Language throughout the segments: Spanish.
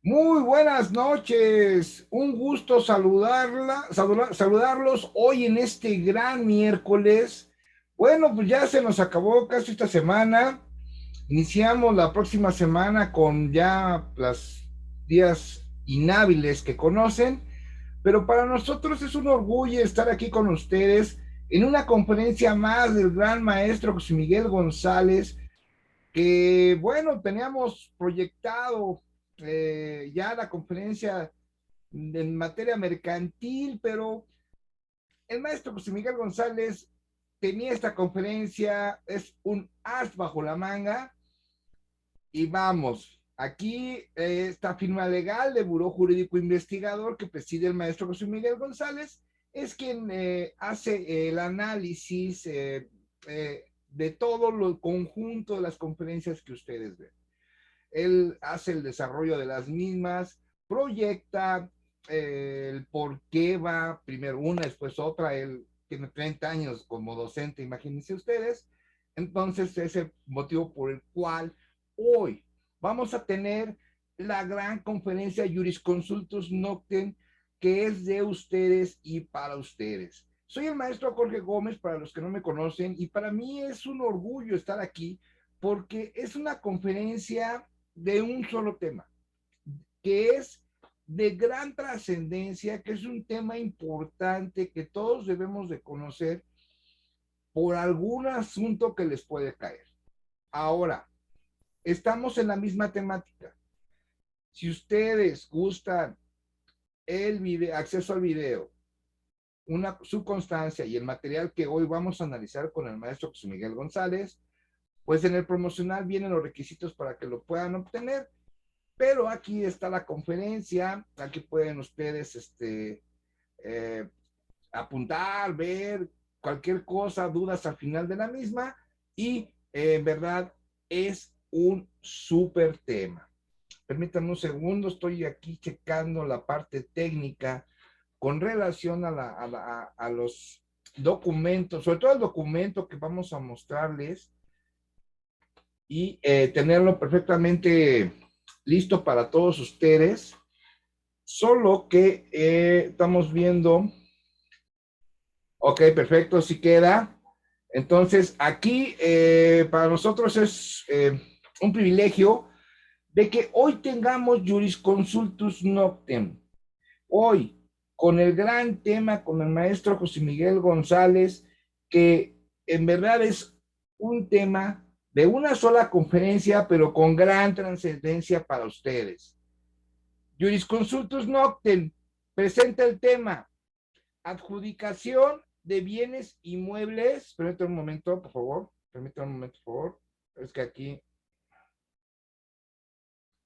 Muy buenas noches, un gusto saludarlos hoy en este gran miércoles. Bueno, pues ya se nos acabó casi esta semana. Iniciamos la próxima semana con ya los días inhábiles que conocen, pero para nosotros es un orgullo estar aquí con ustedes en una conferencia más del gran maestro José Miguel González, que bueno, teníamos proyectado ya la conferencia en materia mercantil, pero el maestro José Miguel González tenía esta conferencia, es un as bajo la manga, y vamos, aquí esta firma legal de Buró Jurídico Investigador que preside el maestro José Miguel González es quien hace el análisis de todo el conjunto de las conferencias que ustedes ven. Él hace el desarrollo de las mismas, proyecta el por qué va primero una, después otra. Él tiene 30 años como docente, imagínense ustedes. Entonces, ese es el motivo por el cual hoy vamos a tener la gran conferencia Jurisconsultus Noctem, que es de ustedes y para ustedes. Soy el maestro Jorge Gómez, para los que no me conocen, y para mí es un orgullo estar aquí porque es una conferencia de un solo tema, que es de gran trascendencia, que es un tema importante que todos debemos de conocer por algún asunto que les puede caer. Ahora, estamos en la misma temática. Si ustedes gustan el video, acceso al video, su constancia y el material que hoy vamos a analizar con el maestro José Miguel González, pues en el promocional vienen los requisitos para que lo puedan obtener. Pero aquí está la conferencia, aquí pueden ustedes eh, apuntar, ver cualquier cosa, dudas al final de la misma, y en verdad es un súper tema. Permítanme un segundo, estoy aquí checando la parte técnica con relación a los documentos, sobre todo el documento que vamos a mostrarles, y tenerlo perfectamente listo para todos ustedes. Solo que estamos viendo, ok, perfecto, sí queda. Entonces, aquí para nosotros es un privilegio de que hoy tengamos Jurisconsultus Noctem. Hoy, con el gran tema, con el maestro José Miguel González, que en verdad es un tema de una sola conferencia, pero con gran trascendencia para ustedes. Jurisconsultus Noctem presenta el tema adjudicación de bienes inmuebles. Permítame un momento, por favor. Permítame un momento, por favor. Es que aquí.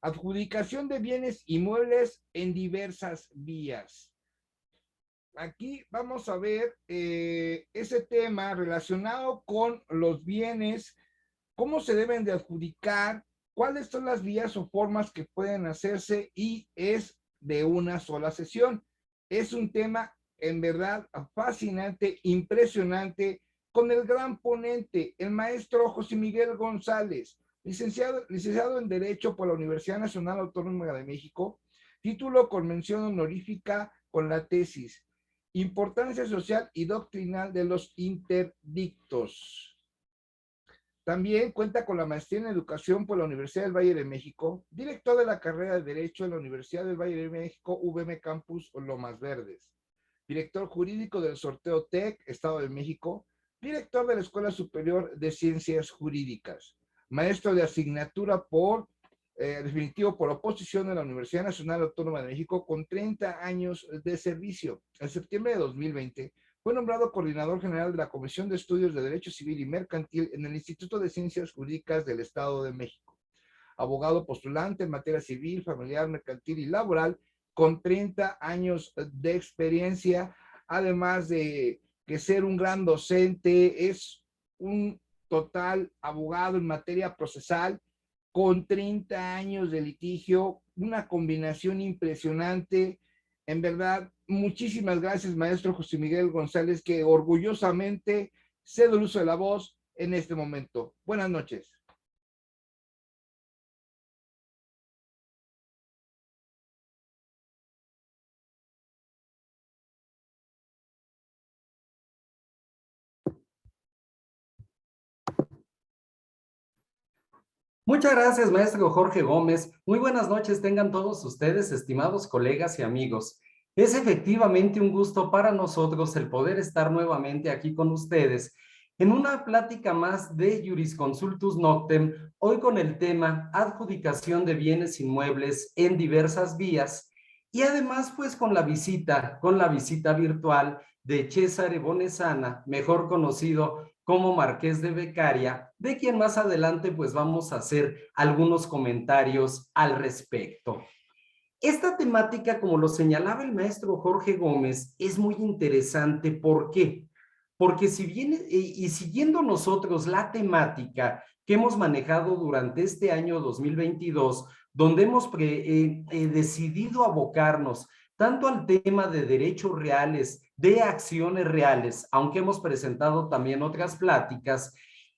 Adjudicación de bienes inmuebles en diversas vías. Aquí vamos a ver ese tema relacionado con los bienes, cómo se deben de adjudicar, cuáles son las vías o formas que pueden hacerse, y es de una sola sesión. Es un tema en verdad fascinante, impresionante, con el gran ponente, el maestro José Miguel González, licenciado en Derecho por la Universidad Nacional Autónoma de México, título con mención honorífica con la tesis Importancia social y doctrinal de los interdictos. También cuenta con la maestría en educación por la Universidad del Valle de México, director de la carrera de Derecho en la Universidad del Valle de México, VM Campus Lomas Verdes, director jurídico del Sorteo TEC, Estado de México, director de la Escuela Superior de Ciencias Jurídicas, maestro de asignatura por definitivo por oposición de la Universidad Nacional Autónoma de México con 30 años de servicio. En septiembre de 2020 fue nombrado coordinador general de la Comisión de Estudios de Derecho Civil y Mercantil en el Instituto de Ciencias Jurídicas del Estado de México. Abogado postulante en materia civil, familiar, mercantil y laboral, con 30 años de experiencia, además de que ser un gran docente, es un total abogado en materia procesal, con 30 años de litigio, una combinación impresionante. En verdad, muchísimas gracias, maestro José Miguel González, que orgullosamente cedo el uso de la voz en este momento. Buenas noches. Muchas gracias, maestro Jorge Gómez. Muy buenas noches tengan todos ustedes, estimados colegas y amigos. Es efectivamente un gusto para nosotros el poder estar nuevamente aquí con ustedes en una plática más de Jurisconsultus Noctem, hoy con el tema adjudicación de bienes inmuebles en diversas vías y además pues con la visita virtual de Cesare Bonesana, mejor conocido como Marqués de Beccaria, de quien más adelante pues vamos a hacer algunos comentarios al respecto. Esta temática, como lo señalaba el maestro Jorge Gómez, es muy interesante. ¿Por qué? Porque si bien, y siguiendo nosotros la temática que hemos manejado durante este año 2022, donde hemos decidido abocarnos tanto al tema de derechos reales, de acciones reales, aunque hemos presentado también otras pláticas,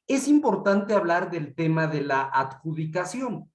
es importante hablar del tema de la adjudicación.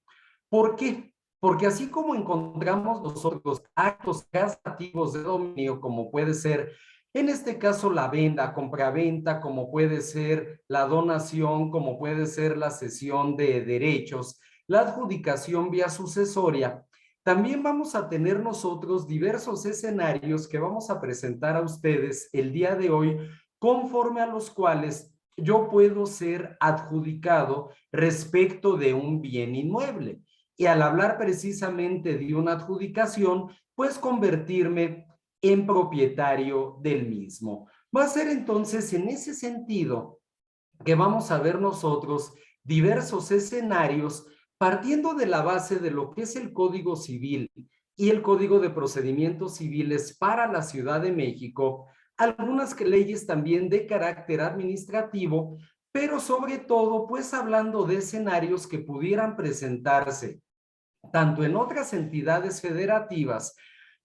¿Por qué? Porque así como encontramos nosotros actos casativos de dominio, como puede ser, en este caso, la venta, compraventa, como puede ser la donación, como puede ser la cesión de derechos, la adjudicación vía sucesoria, también vamos a tener nosotros diversos escenarios que vamos a presentar a ustedes el día de hoy, conforme a los cuales yo puedo ser adjudicado respecto de un bien inmueble y al hablar precisamente de una adjudicación, pues convertirme en propietario del mismo. Va a ser entonces en ese sentido que vamos a ver nosotros diversos escenarios partiendo de la base de lo que es el Código Civil y el Código de Procedimientos Civiles para la Ciudad de México, algunas leyes también de carácter administrativo, pero sobre todo pues hablando de escenarios que pudieran presentarse tanto en otras entidades federativas,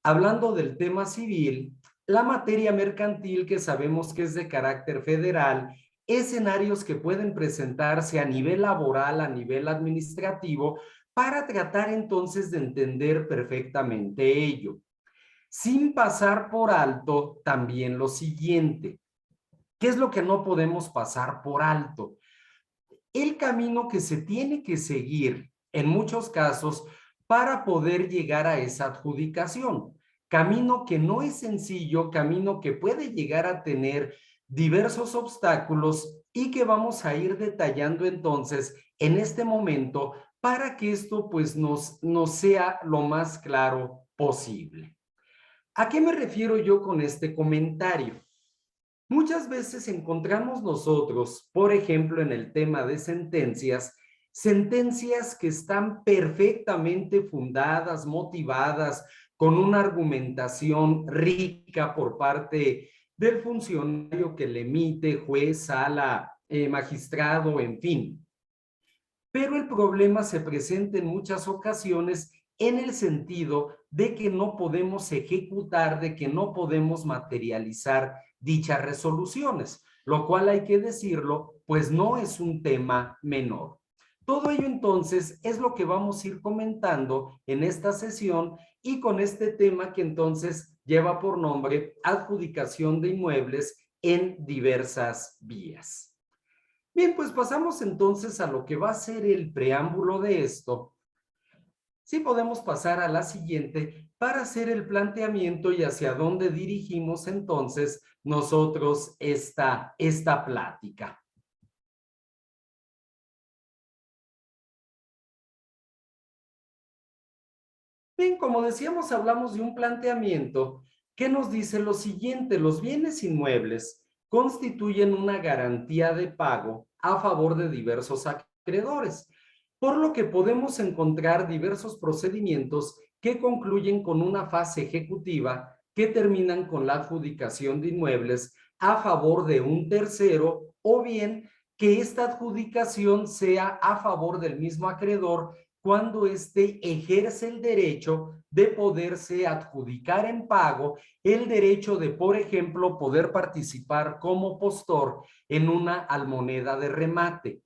hablando del tema civil, la materia mercantil que sabemos que es de carácter federal, escenarios que pueden presentarse a nivel laboral, a nivel administrativo, para tratar entonces de entender perfectamente ello. Sin pasar por alto también lo siguiente, ¿qué es lo que no podemos pasar por alto? El camino que se tiene que seguir en muchos casos para poder llegar a esa adjudicación. Camino que no es sencillo, camino que puede llegar a tener diversos obstáculos y que vamos a ir detallando entonces en este momento para que esto pues nos sea lo más claro posible. ¿A qué me refiero yo con este comentario? Muchas veces encontramos nosotros, por ejemplo, en el tema de sentencias, sentencias que están perfectamente fundadas, motivadas, con una argumentación rica por parte del funcionario que le emite, juez, sala, magistrado, en fin. Pero el problema se presenta en muchas ocasiones en el sentido de que no podemos ejecutar, de que no podemos materializar dichas resoluciones, lo cual hay que decirlo, pues no es un tema menor. Todo ello entonces es lo que vamos a ir comentando en esta sesión y con este tema que entonces lleva por nombre adjudicación de inmuebles en diversas vías. Bien, pues pasamos entonces a lo que va a ser el preámbulo de esto. Sí podemos pasar a la siguiente para hacer el planteamiento y hacia dónde dirigimos entonces nosotros esta plática. Bien, como decíamos, hablamos de un planteamiento que nos dice lo siguiente: los bienes inmuebles constituyen una garantía de pago a favor de diversos acreedores, por lo que podemos encontrar diversos procedimientos que concluyen con una fase ejecutiva que terminan con la adjudicación de inmuebles a favor de un tercero, o bien que esta adjudicación sea a favor del mismo acreedor cuando éste ejerce el derecho de poderse adjudicar en pago, el derecho de, por ejemplo, poder participar como postor en una almoneda de remate.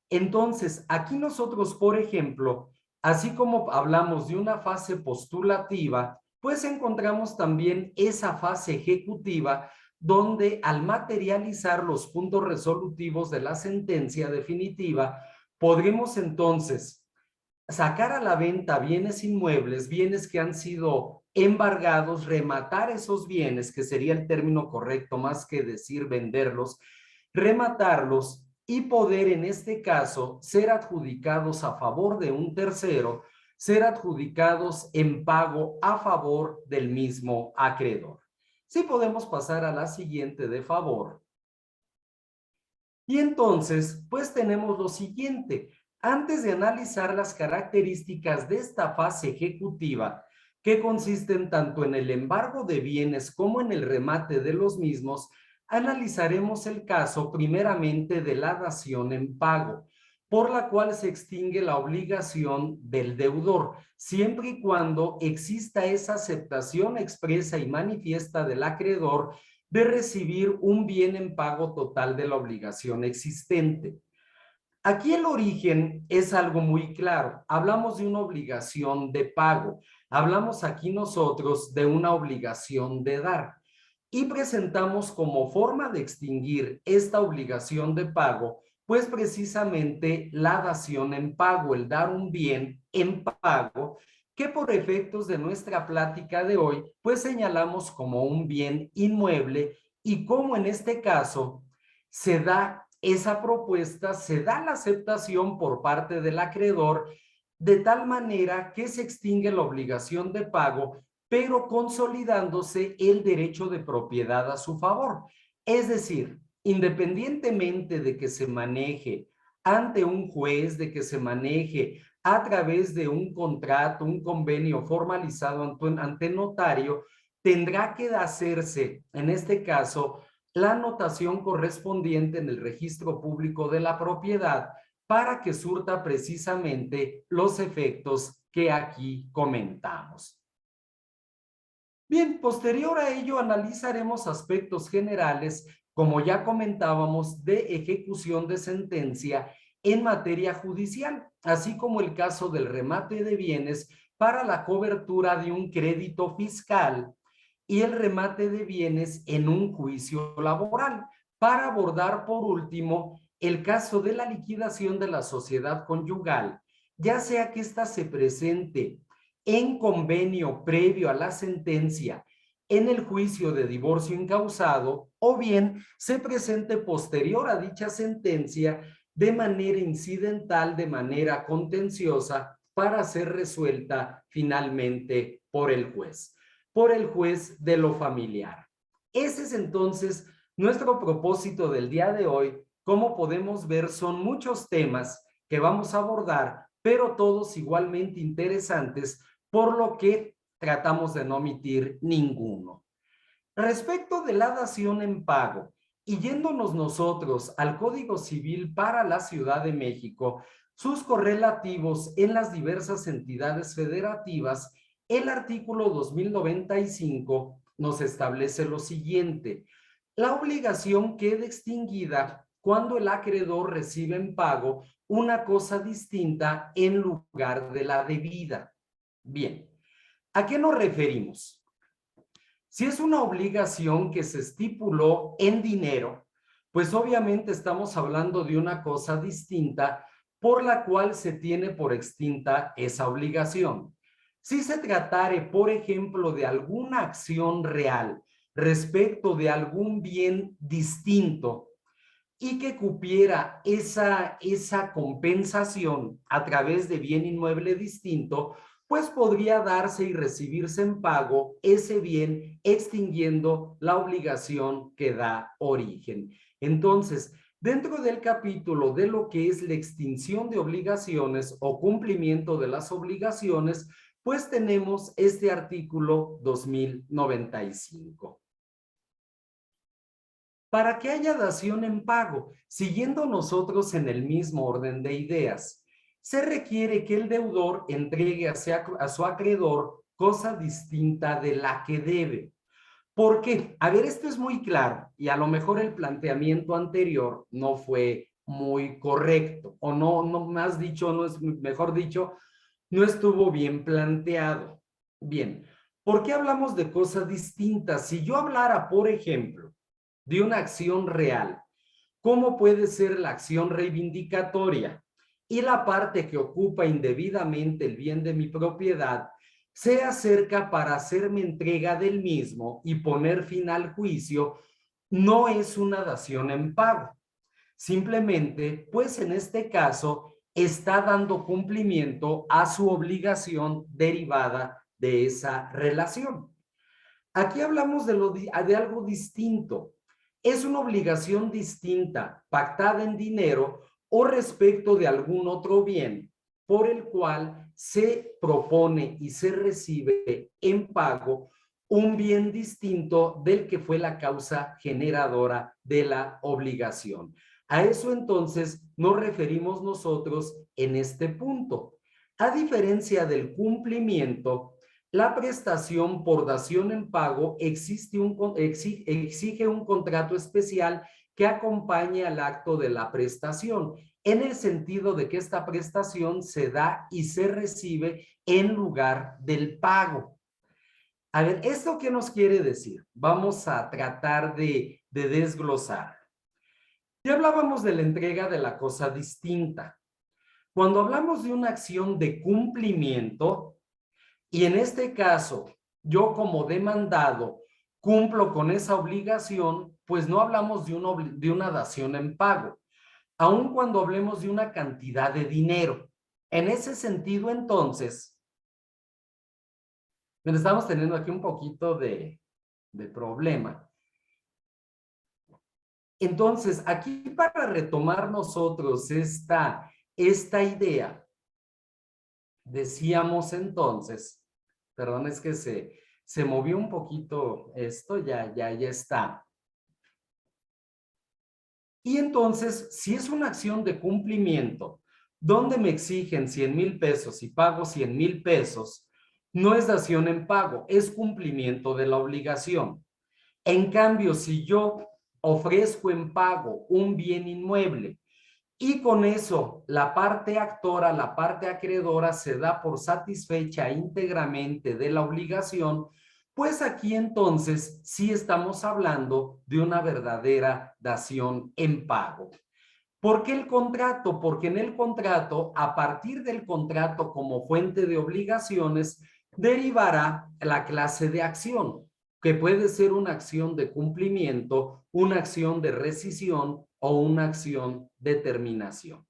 Entonces, aquí nosotros, por ejemplo, así como hablamos de una fase postulativa, pues encontramos también esa fase ejecutiva donde al materializar los puntos resolutivos de la sentencia definitiva, podremos entonces sacar a la venta bienes inmuebles, bienes que han sido embargados, rematar esos bienes, que sería el término correcto más que decir venderlos, rematarlos y poder en este caso ser adjudicados a favor de un tercero, ser adjudicados en pago a favor del mismo acreedor. Sí, podemos pasar a la siguiente, de favor. Y entonces, pues tenemos lo siguiente. Antes de analizar las características de esta fase ejecutiva, que consisten tanto en el embargo de bienes como en el remate de los mismos, analizaremos el caso primeramente de la dación en pago, por la cual se extingue la obligación del deudor, siempre y cuando exista esa aceptación expresa y manifiesta del acreedor de recibir un bien en pago total de la obligación existente. Aquí el origen es algo muy claro. Hablamos de una obligación de pago. Hablamos aquí nosotros de una obligación de dar. Y presentamos como forma de extinguir esta obligación de pago, pues precisamente la dación en pago, el dar un bien en pago, que por efectos de nuestra plática de hoy, pues señalamos como un bien inmueble y cómo en este caso se da esa propuesta, se da la aceptación por parte del acreedor de tal manera que se extingue la obligación de pago, pero consolidándose el derecho de propiedad a su favor. Es decir, independientemente de que se maneje ante un juez, de que se maneje a través de un contrato, un convenio formalizado ante notario, tendrá que hacerse, en este caso, la anotación correspondiente en el registro público de la propiedad para que surta precisamente los efectos que aquí comentamos. Bien, posterior a ello analizaremos aspectos generales, como ya comentábamos, de ejecución de sentencia en materia judicial, así como el caso del remate de bienes para la cobertura de un crédito fiscal y el remate de bienes en un juicio laboral, para abordar por último el caso de la liquidación de la sociedad conyugal, ya sea que ésta se presente en convenio previo a la sentencia en el juicio de divorcio incausado o bien se presente posterior a dicha sentencia de manera incidental, de manera contenciosa, para ser resuelta finalmente por el juez de lo familiar. Ese es entonces nuestro propósito del día de hoy. Como podemos ver, son muchos temas que vamos a abordar, pero todos igualmente interesantes, por lo que tratamos de no omitir ninguno. Respecto de la dación en pago, y yéndonos nosotros al Código Civil para la Ciudad de México, sus correlativos en las diversas entidades federativas, el artículo 2095 nos establece lo siguiente: la obligación queda extinguida cuando el acreedor recibe en pago una cosa distinta en lugar de la debida. Bien, ¿a qué nos referimos? Si es una obligación que se estipuló en dinero, pues obviamente estamos hablando de una cosa distinta por la cual se tiene por extinta esa obligación. Si se tratare, por ejemplo, de alguna acción real respecto de algún bien distinto y que cupiera esa compensación a través de bien inmueble distinto, pues podría darse y recibirse en pago ese bien, extinguiendo la obligación que da origen. Entonces, dentro del capítulo de lo que es la extinción de obligaciones o cumplimiento de las obligaciones, pues tenemos este artículo 2095. Para que haya dación en pago, siguiendo nosotros en el mismo orden de ideas, se requiere que el deudor entregue a su acreedor cosa distinta de la que debe. ¿Por qué? A ver, esto es muy claro y a lo mejor el planteamiento anterior no fue muy correcto o más dicho, mejor dicho, no estuvo bien planteado. Bien, ¿por qué hablamos de cosas distintas? Si yo hablara, por ejemplo, de una acción real, ¿cómo puede ser la acción reivindicatoria? y la parte que ocupa indebidamente el bien de mi propiedad se acerca para hacerme entrega del mismo y poner fin al juicio, no es una dación en pago. Simplemente, pues en este caso, está dando cumplimiento a su obligación derivada de esa relación. Aquí hablamos de algo distinto. Es una obligación distinta, pactada en dinero o respecto de algún otro bien, por el cual se propone y se recibe en pago un bien distinto del que fue la causa generadora de la obligación. A eso entonces nos referimos nosotros en este punto. A diferencia del cumplimiento, la prestación por dación en pago exige un contrato especial que acompañe al acto de la prestación, en el sentido de que esta prestación se da y se recibe en lugar del pago. A ver, ¿esto qué nos quiere decir? Vamos a tratar de desglosar. Ya hablábamos de la entrega de la cosa distinta. Cuando hablamos de una acción de cumplimiento, y en este caso, yo como demandado cumplo con esa obligación, pues no hablamos de una dación en pago, aun cuando hablemos de una cantidad de dinero. En ese sentido, entonces, estamos teniendo aquí un poquito de problema. Entonces, aquí para retomar nosotros esta idea, decíamos entonces, perdón, es que se movió un poquito esto, ya está. Y entonces, si es una acción de cumplimiento, donde me exigen 100,000 pesos y pago 100,000 pesos, no es dación en pago, es cumplimiento de la obligación. En cambio, si yo ofrezco en pago un bien inmueble y con eso la parte actora, la parte acreedora se da por satisfecha íntegramente de la obligación, pues aquí entonces sí estamos hablando de una verdadera dación en pago. ¿Por qué el contrato? Porque en el contrato, a partir del contrato como fuente de obligaciones, derivará la clase de acción, que puede ser una acción de cumplimiento, una acción de rescisión o una acción de terminación.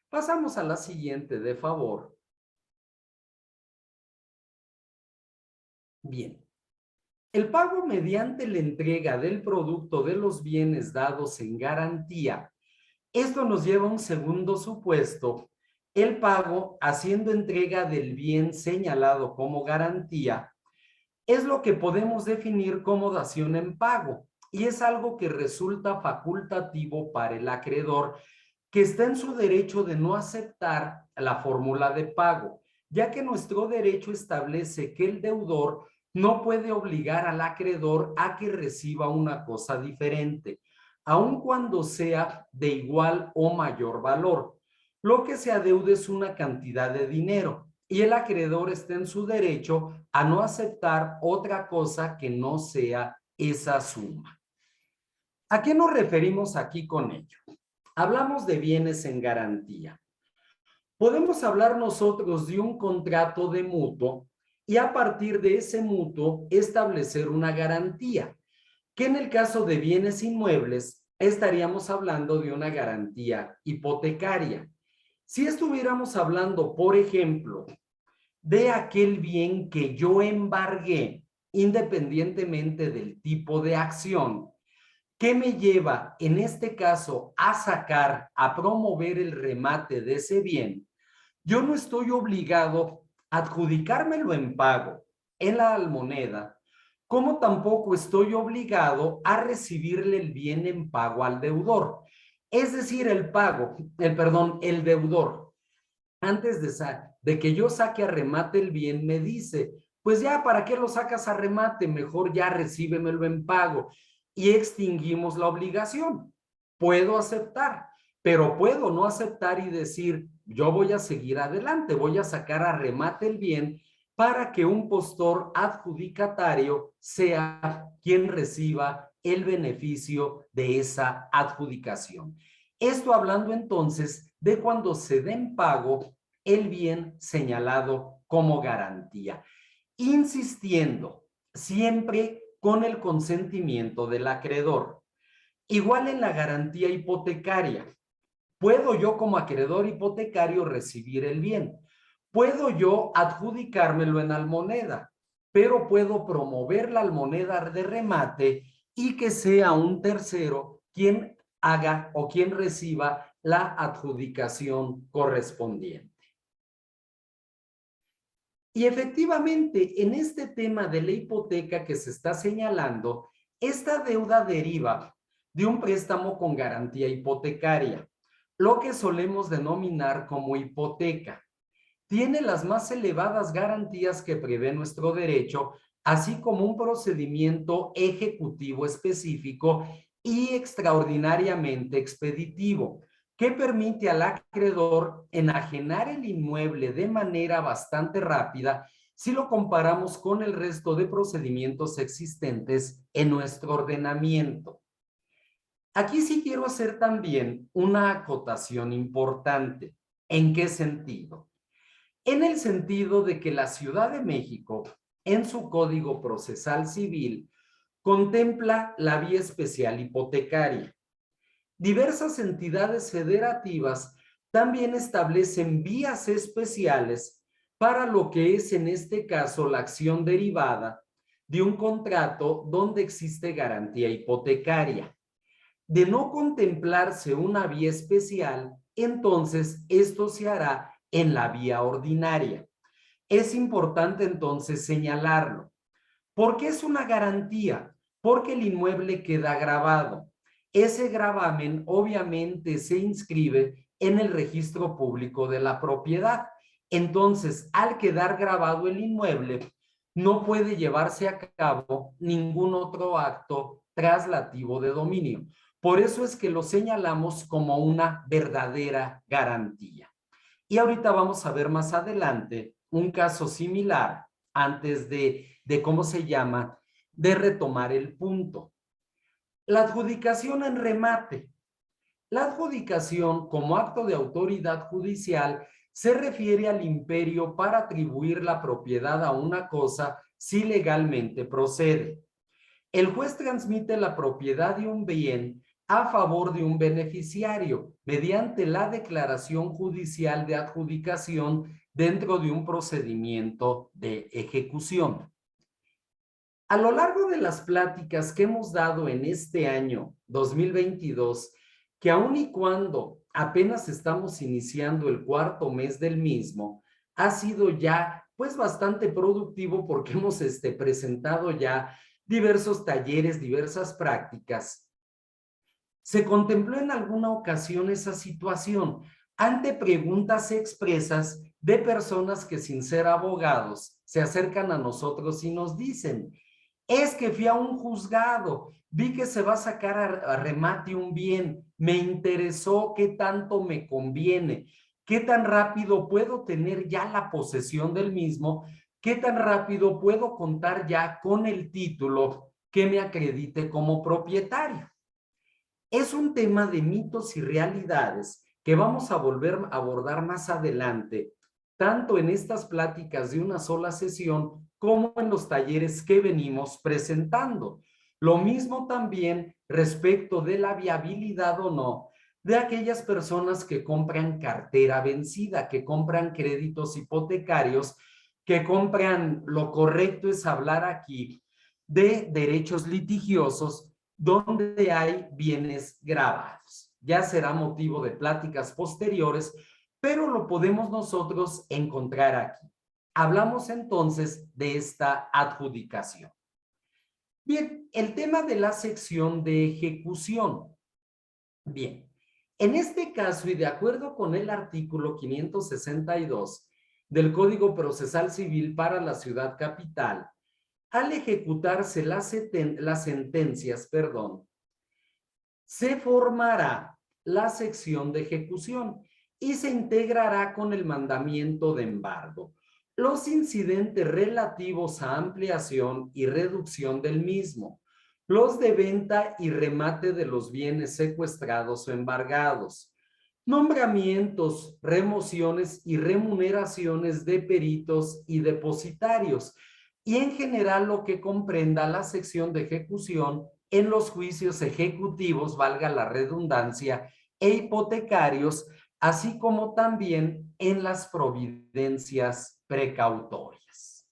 Pasamos a la siguiente, de favor. Bien. El pago mediante la entrega del producto de los bienes dados en garantía. Esto nos lleva a un segundo supuesto, el pago haciendo entrega del bien señalado como garantía, es lo que podemos definir como dación en pago y es algo que resulta facultativo para el acreedor que está en su derecho de no aceptar la fórmula de pago, ya que nuestro derecho establece que el deudor no puede obligar al acreedor a que reciba una cosa diferente, aun cuando sea de igual o mayor valor. Lo que se adeude es una cantidad de dinero y el acreedor está en su derecho a no aceptar otra cosa que no sea esa suma. ¿A qué nos referimos aquí con ello? Hablamos de bienes en garantía. Podemos hablar nosotros de un contrato de mutuo y a partir de ese mutuo establecer una garantía, que en el caso de bienes inmuebles estaríamos hablando de una garantía hipotecaria. Si estuviéramos hablando, por ejemplo, de aquel bien que yo embargué, independientemente del tipo de acción, ¿qué me lleva en este caso a sacar, a promover el remate de ese bien? Yo no estoy obligado a adjudicármelo en pago en la almoneda, como tampoco estoy obligado a recibirle el bien en pago al deudor. Es decir, el deudor, antes de que yo saque a remate el bien, me dice, pues ya, ¿para qué lo sacas a remate? Mejor ya recíbemelo en pago. Y extinguimos la obligación. Puedo aceptar, pero puedo no aceptar y decir, yo voy a seguir adelante, voy a sacar a remate el bien para que un postor adjudicatario sea quien reciba el beneficio de esa adjudicación. Esto hablando entonces de cuando se dé en pago el bien señalado como garantía, insistiendo siempre con el consentimiento del acreedor. Igual en la garantía hipotecaria, puedo yo como acreedor hipotecario recibir el bien, puedo yo adjudicármelo en almoneda, pero puedo promover la almoneda de remate y que sea un tercero quien haga o quien reciba la adjudicación correspondiente. Y efectivamente, en este tema de la hipoteca que se está señalando, esta deuda deriva de un préstamo con garantía hipotecaria, lo que solemos denominar como hipoteca. Tiene las más elevadas garantías que prevé nuestro derecho, así como un procedimiento ejecutivo específico y extraordinariamente expeditivo, que permite al acreedor enajenar el inmueble de manera bastante rápida si lo comparamos con el resto de procedimientos existentes en nuestro ordenamiento. Aquí sí quiero hacer también una acotación importante. ¿En qué sentido? En el sentido de que la Ciudad de México, en su Código Procesal Civil, contempla la vía especial hipotecaria. Diversas entidades federativas también establecen vías especiales para lo que es en este caso la acción derivada de un contrato donde existe garantía hipotecaria. De no contemplarse una vía especial, entonces esto se hará en la vía ordinaria. Es importante entonces señalarlo. ¿Por qué es una garantía? Porque el inmueble queda grabado. Ese gravamen obviamente se inscribe en el registro público de la propiedad. Entonces, al quedar grabado el inmueble, no puede llevarse a cabo ningún otro acto traslativo de dominio. Por eso es que lo señalamos como una verdadera garantía. Y ahorita vamos a ver más adelante un caso similar antes de ¿cómo se llama?, de retomar el punto. La adjudicación en remate. La adjudicación como acto de autoridad judicial se refiere al imperio para atribuir la propiedad a una cosa si legalmente procede. El juez transmite la propiedad de un bien a favor de un beneficiario mediante la declaración judicial de adjudicación dentro de un procedimiento de ejecución. A lo largo de las pláticas que hemos dado en este año 2022, que aun y cuando apenas estamos iniciando el cuarto mes del mismo, ha sido ya pues bastante productivo porque hemos presentado ya diversos talleres, diversas prácticas. Se contempló en alguna ocasión esa situación ante preguntas expresas de personas que sin ser abogados se acercan a nosotros y nos dicen, es que fui a un juzgado, vi que se va a sacar a remate un bien, me interesó qué tanto me conviene, qué tan rápido puedo tener ya la posesión del mismo, qué tan rápido puedo contar ya con el título que me acredite como propietario. Es un tema de mitos y realidades que vamos a volver a abordar más adelante, tanto en estas pláticas de una sola sesión como en los talleres que venimos presentando. Lo mismo también respecto de la viabilidad o no de aquellas personas que compran cartera vencida, que compran créditos hipotecarios, que compran, lo correcto es hablar aquí de derechos litigiosos donde hay bienes grabados. Ya será motivo de pláticas posteriores, pero lo podemos nosotros encontrar aquí. Hablamos entonces de esta adjudicación. Bien, el tema de la sección de ejecución. Bien, en este caso y de acuerdo con el artículo 562 del Código Procesal Civil para la Ciudad Capital, al ejecutarse las sentencias, se formará la sección de ejecución y se integrará con el mandamiento de embargo. Los incidentes relativos a ampliación y reducción del mismo, los de venta y remate de los bienes secuestrados o embargados, nombramientos, remociones y remuneraciones de peritos y depositarios, y en general lo que comprenda la sección de ejecución en los juicios ejecutivos, valga la redundancia, e hipotecarios, así como también en las providencias precautorias.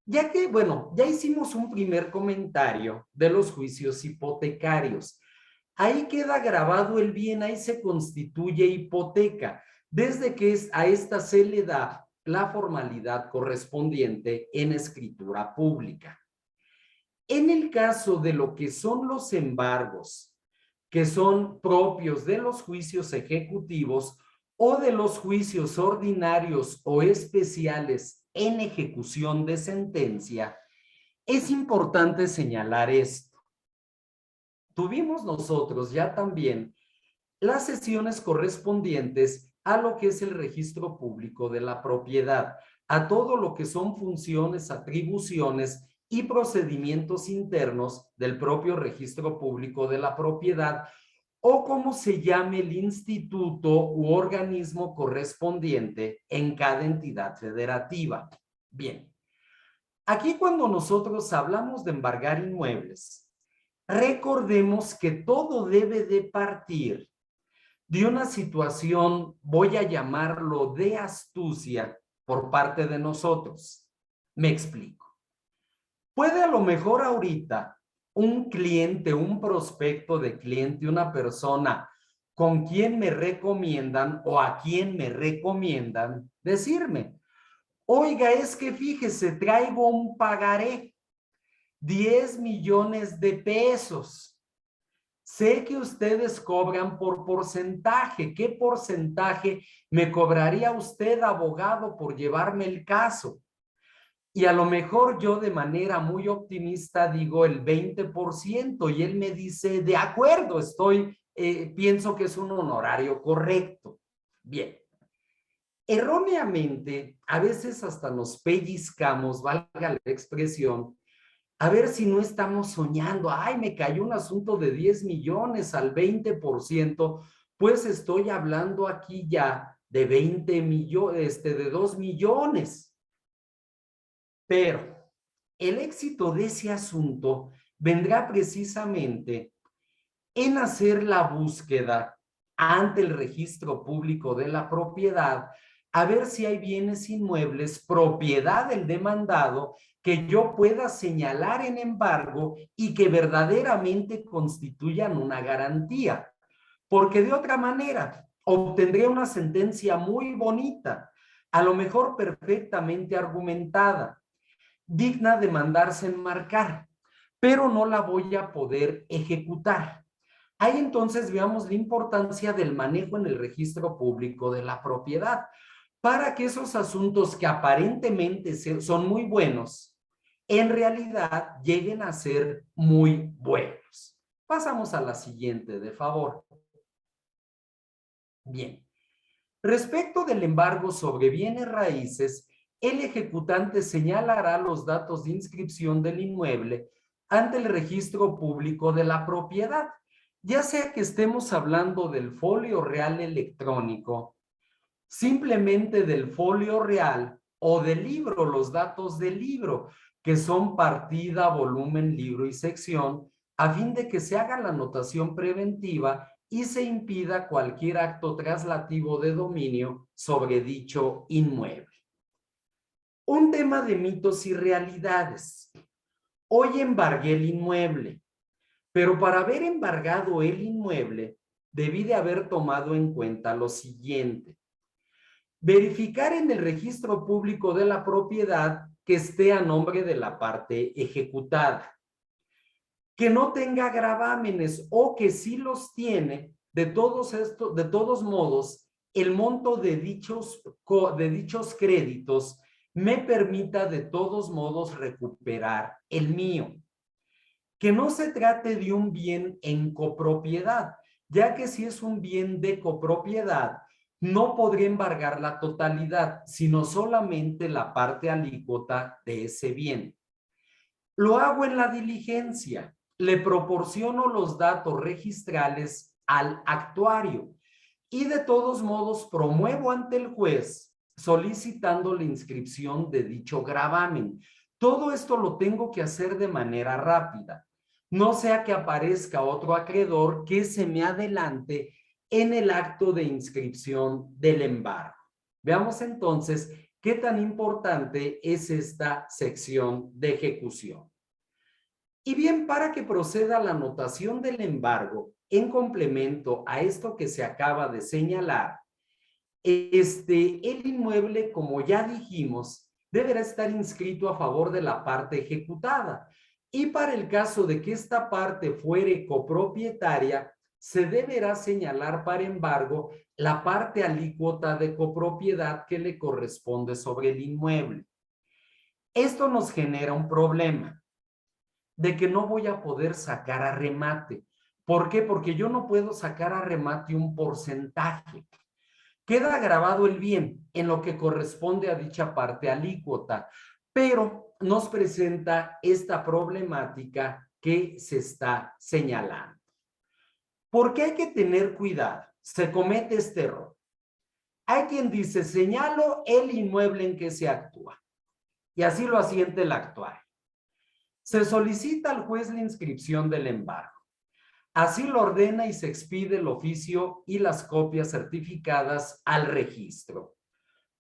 Ya que, bueno, ya hicimos un primer comentario de los juicios hipotecarios. Ahí queda grabado el bien, ahí se constituye hipoteca, desde que a esta se le da la formalidad correspondiente en escritura pública. En el caso de lo que son los embargos, que son propios de los juicios ejecutivos o de los juicios ordinarios o especiales en ejecución de sentencia, es importante señalar esto. Tuvimos nosotros ya también las sesiones correspondientes a lo que es el registro público de la propiedad, a todo lo que son funciones, atribuciones y procedimientos internos del propio registro público de la propiedad, o como se llame el instituto u organismo correspondiente en cada entidad federativa. Bien, aquí cuando nosotros hablamos de embargar inmuebles, recordemos que todo debe de partir de una situación, voy a llamarlo de astucia por parte de nosotros. Me explico. Puede a lo mejor ahorita un cliente, un prospecto de cliente, una persona con quien me recomiendan o a quien me recomiendan decirme, oiga, es que fíjese, traigo un pagaré, 10 millones de pesos. Sé que ustedes cobran por porcentaje. ¿Qué porcentaje me cobraría usted, abogado, por llevarme el caso? Y a lo mejor yo de manera muy optimista digo el 20% y él me dice, de acuerdo, pienso que es un honorario correcto. Bien. Erróneamente, a veces hasta nos pellizcamos, valga la expresión, a ver si no estamos soñando, ay, me cayó un asunto de 10 millones al 20%, pues estoy hablando aquí ya de 20 millones, de 2 millones. Pero el éxito de ese asunto vendrá precisamente en hacer la búsqueda ante el registro público de la propiedad, a ver si hay bienes inmuebles, propiedad del demandado, que yo pueda señalar en embargo y que verdaderamente constituyan una garantía. Porque de otra manera, obtendré una sentencia muy bonita, a lo mejor perfectamente argumentada, digna de mandarse enmarcar, pero no la voy a poder ejecutar. Ahí entonces veamos la importancia del manejo en el registro público de la propiedad, para que esos asuntos que aparentemente son muy buenos, en realidad lleguen a ser muy buenos. Pasamos a la siguiente, de favor. Bien. Respecto del embargo sobre bienes raíces, el ejecutante señalará los datos de inscripción del inmueble ante el registro público de la propiedad, ya sea que estemos hablando del folio real electrónico, simplemente del folio real o del libro, los datos del libro, que son partida, volumen, libro y sección, a fin de que se haga la anotación preventiva y se impida cualquier acto traslativo de dominio sobre dicho inmueble. Un tema de mitos y realidades. Hoy embargué el inmueble, pero para haber embargado el inmueble, debí de haber tomado en cuenta lo siguiente. Verificar en el registro público de la propiedad que esté a nombre de la parte ejecutada. Que no tenga gravámenes o que sí los tiene, de todos modos, el monto de dichos créditos me permita de todos modos recuperar el mío. Que no se trate de un bien en copropiedad, ya que si es un bien de copropiedad, no podría embargar la totalidad, sino solamente la parte alícuota de ese bien. Lo hago en la diligencia. le proporciono los datos registrales al actuario y de todos modos promuevo ante el juez solicitando la inscripción de dicho gravamen. Todo esto lo tengo que hacer de manera rápida, no sea que aparezca otro acreedor que se me adelante en el acto de inscripción del embargo. Veamos entonces qué tan importante es esta sección de ejecución. Y bien, para que proceda la anotación del embargo, en complemento a esto que se acaba de señalar, el inmueble, como ya dijimos, deberá estar inscrito a favor de la parte ejecutada. Y para el caso de que esta parte fuere copropietaria, se deberá señalar para embargo la parte alícuota de copropiedad que le corresponde sobre el inmueble. Esto nos genera un problema de que no voy a poder sacar a remate. ¿Por qué? Porque yo no puedo sacar a remate un porcentaje. Queda grabado el bien en lo que corresponde a dicha parte alícuota, pero nos presenta esta problemática que se está señalando. ¿Por qué hay que tener cuidado? Se comete este error. Hay quien dice, señalo el inmueble en que se actúa, y así lo asiente el actuario. Se solicita al juez la inscripción del embargo. Así lo ordena y se expide el oficio y las copias certificadas al registro.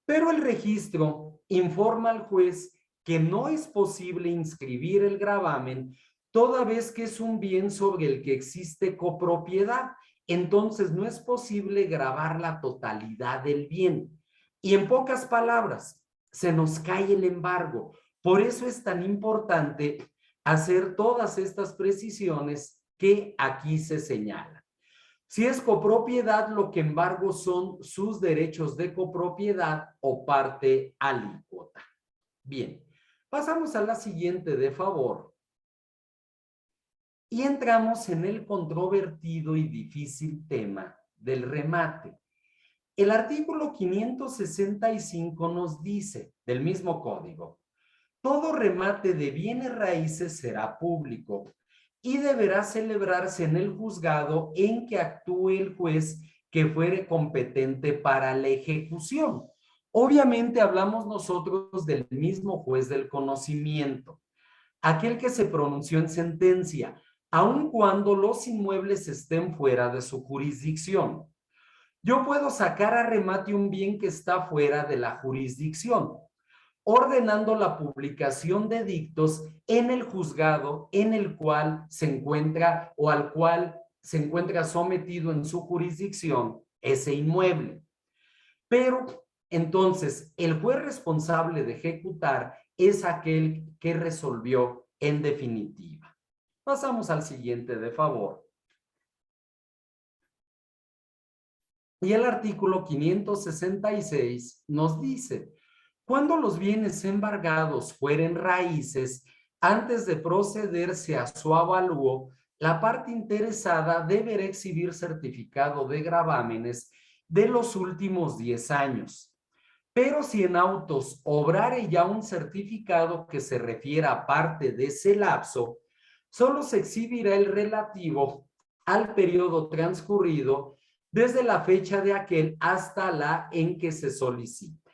Pero el registro informa al juez que no es posible inscribir el gravamen toda vez que es un bien sobre el que existe copropiedad. Entonces no es posible gravar la totalidad del bien. Y en pocas palabras, se nos cae el embargo. Por eso es tan importante hacer todas estas precisiones que aquí se señalan. Si es copropiedad, lo que embargo son sus derechos de copropiedad o parte alícuota. Bien, pasamos a la siguiente de favor. Y entramos en el controvertido y difícil tema del remate. El artículo 565 nos dice, del mismo código, todo remate de bienes raíces será público y deberá celebrarse en el juzgado en que actúe el juez que fuere competente para la ejecución. Obviamente hablamos nosotros del mismo juez del conocimiento, aquel que se pronunció en sentencia, aun cuando los inmuebles estén fuera de su jurisdicción. Yo puedo sacar a remate un bien que está fuera de la jurisdicción, ordenando la publicación de dictos en el juzgado en el cual se encuentra o al cual se encuentra sometido en su jurisdicción ese inmueble. Pero entonces el juez responsable de ejecutar es aquel que resolvió en definitiva. Pasamos al siguiente de favor. Y el artículo 566 nos dice: cuando los bienes embargados fueren raíces, antes de procederse a su avalúo, la parte interesada deberá exhibir certificado de gravámenes de los últimos 10 años. Pero si en autos obrare ya un certificado que se refiera a parte de ese lapso, solo se exhibirá el relativo al periodo transcurrido desde la fecha de aquel hasta la en que se solicite.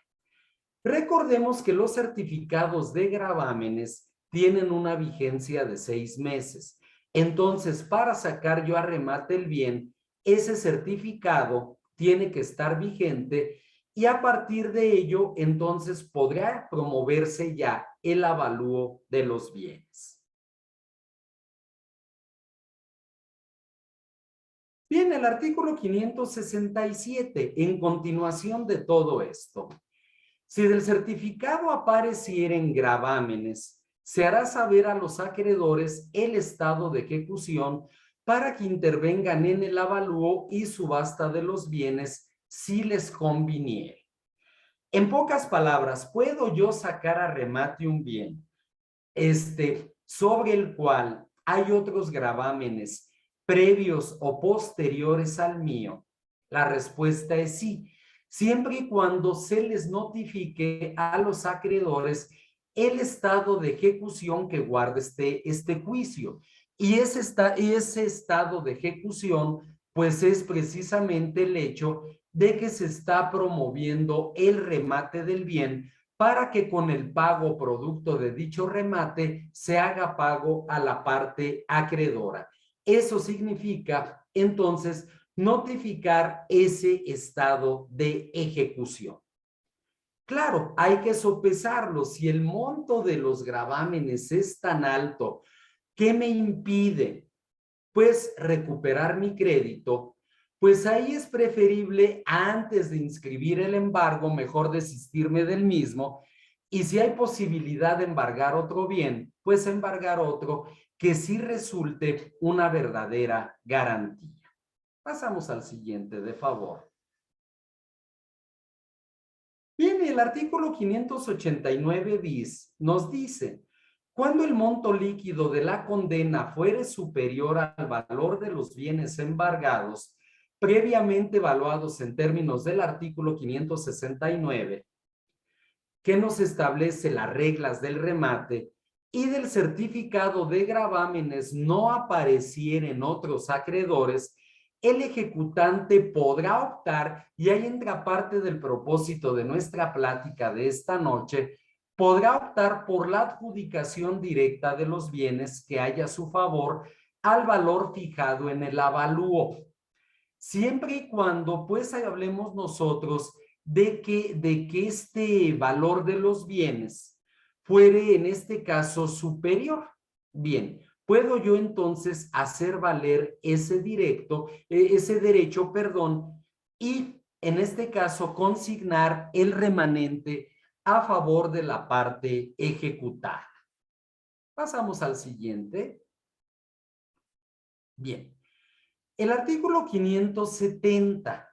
Recordemos que los certificados de gravámenes tienen una vigencia de 6 meses. Entonces, para sacar yo a remate el bien, ese certificado tiene que estar vigente y a partir de ello, entonces podrá promoverse ya el avalúo de los bienes. Bien, el artículo 567, en continuación de todo esto. Si del certificado aparecieren gravámenes, se hará saber a los acreedores el estado de ejecución para que intervengan en el avalúo y subasta de los bienes si les conviniere. En pocas palabras, ¿puedo yo sacar a remate un bien sobre el cual hay otros gravámenes previos o posteriores al mío? La respuesta es sí, siempre y cuando se les notifique a los acreedores el estado de ejecución que guarda este juicio. Y ese estado de ejecución, pues es precisamente el hecho de que se está promoviendo el remate del bien para que con el pago producto de dicho remate se haga pago a la parte acreedora. Eso significa, entonces, notificar ese estado de ejecución. Claro, hay que sopesarlo. Si el monto de los gravámenes es tan alto que me impide, pues, recuperar mi crédito, pues ahí es preferible, antes de inscribir el embargo, mejor desistirme del mismo. Y si hay posibilidad de embargar otro bien, pues embargar otro que sí resulte una verdadera garantía. Pasamos al siguiente, de favor. Bien, el artículo 589 bis nos dice: cuando el monto líquido de la condena fuere superior al valor de los bienes embargados, previamente evaluados en términos del artículo 569, que nos establece las reglas del remate, y del certificado de gravámenes no aparecieren otros acreedores, el ejecutante podrá optar, y ahí entra parte del propósito de nuestra plática de esta noche, podrá optar por la adjudicación directa de los bienes que haya a su favor al valor fijado en el avalúo, siempre y cuando pues hablemos nosotros de que este valor de los bienes fuere en este caso superior. Bien, puedo yo entonces hacer valer ese derecho, y en este caso consignar el remanente a favor de la parte ejecutada. Pasamos al siguiente. Bien, el artículo 570.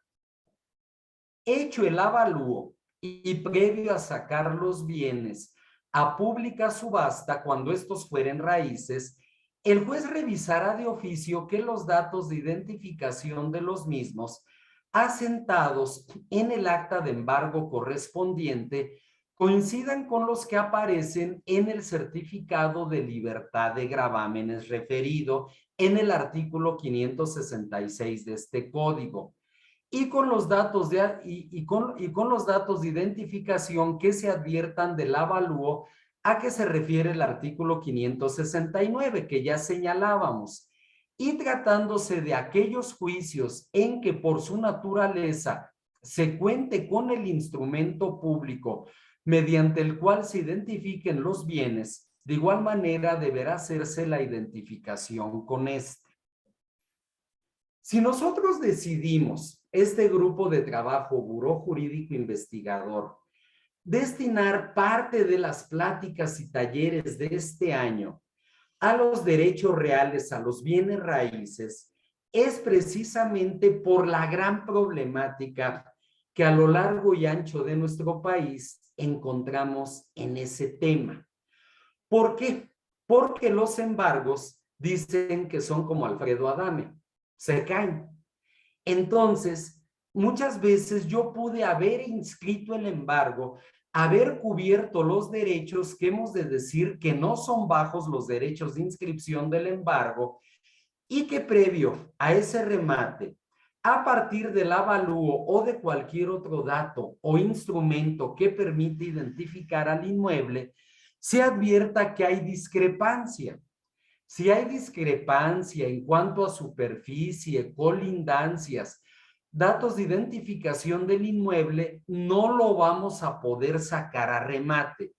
Hecho el avalúo y previo a sacar los bienes a pública subasta, cuando estos fueren raíces, el juez revisará de oficio que los datos de identificación de los mismos, asentados en el acta de embargo correspondiente, coincidan con los que aparecen en el certificado de libertad de gravámenes referido en el artículo 566 de este código, y con los datos con los datos de identificación que se adviertan del avalúo a que se refiere el artículo 569, que ya señalábamos, y tratándose de aquellos juicios en que por su naturaleza se cuente con el instrumento público mediante el cual se identifiquen los bienes, de igual manera deberá hacerse la identificación con este. Si nosotros decidimos, este grupo de trabajo, Buró Jurídico Investigador, destinar parte de las pláticas y talleres de este año a los derechos reales, a los bienes raíces, es precisamente por la gran problemática que a lo largo y ancho de nuestro país encontramos en ese tema. ¿Por qué? Porque los embargos dicen que son como Alfredo Adame, se caen. Entonces, muchas veces yo pude haber inscrito el embargo, haber cubierto los derechos, que hemos de decir que no son bajos los derechos de inscripción del embargo, y que previo a ese remate, a partir del avalúo o de cualquier otro dato o instrumento que permite identificar al inmueble, se advierta que hay discrepancia. Si hay discrepancia en cuanto a superficie, colindancias, datos de identificación del inmueble, no lo vamos a poder sacar a remate.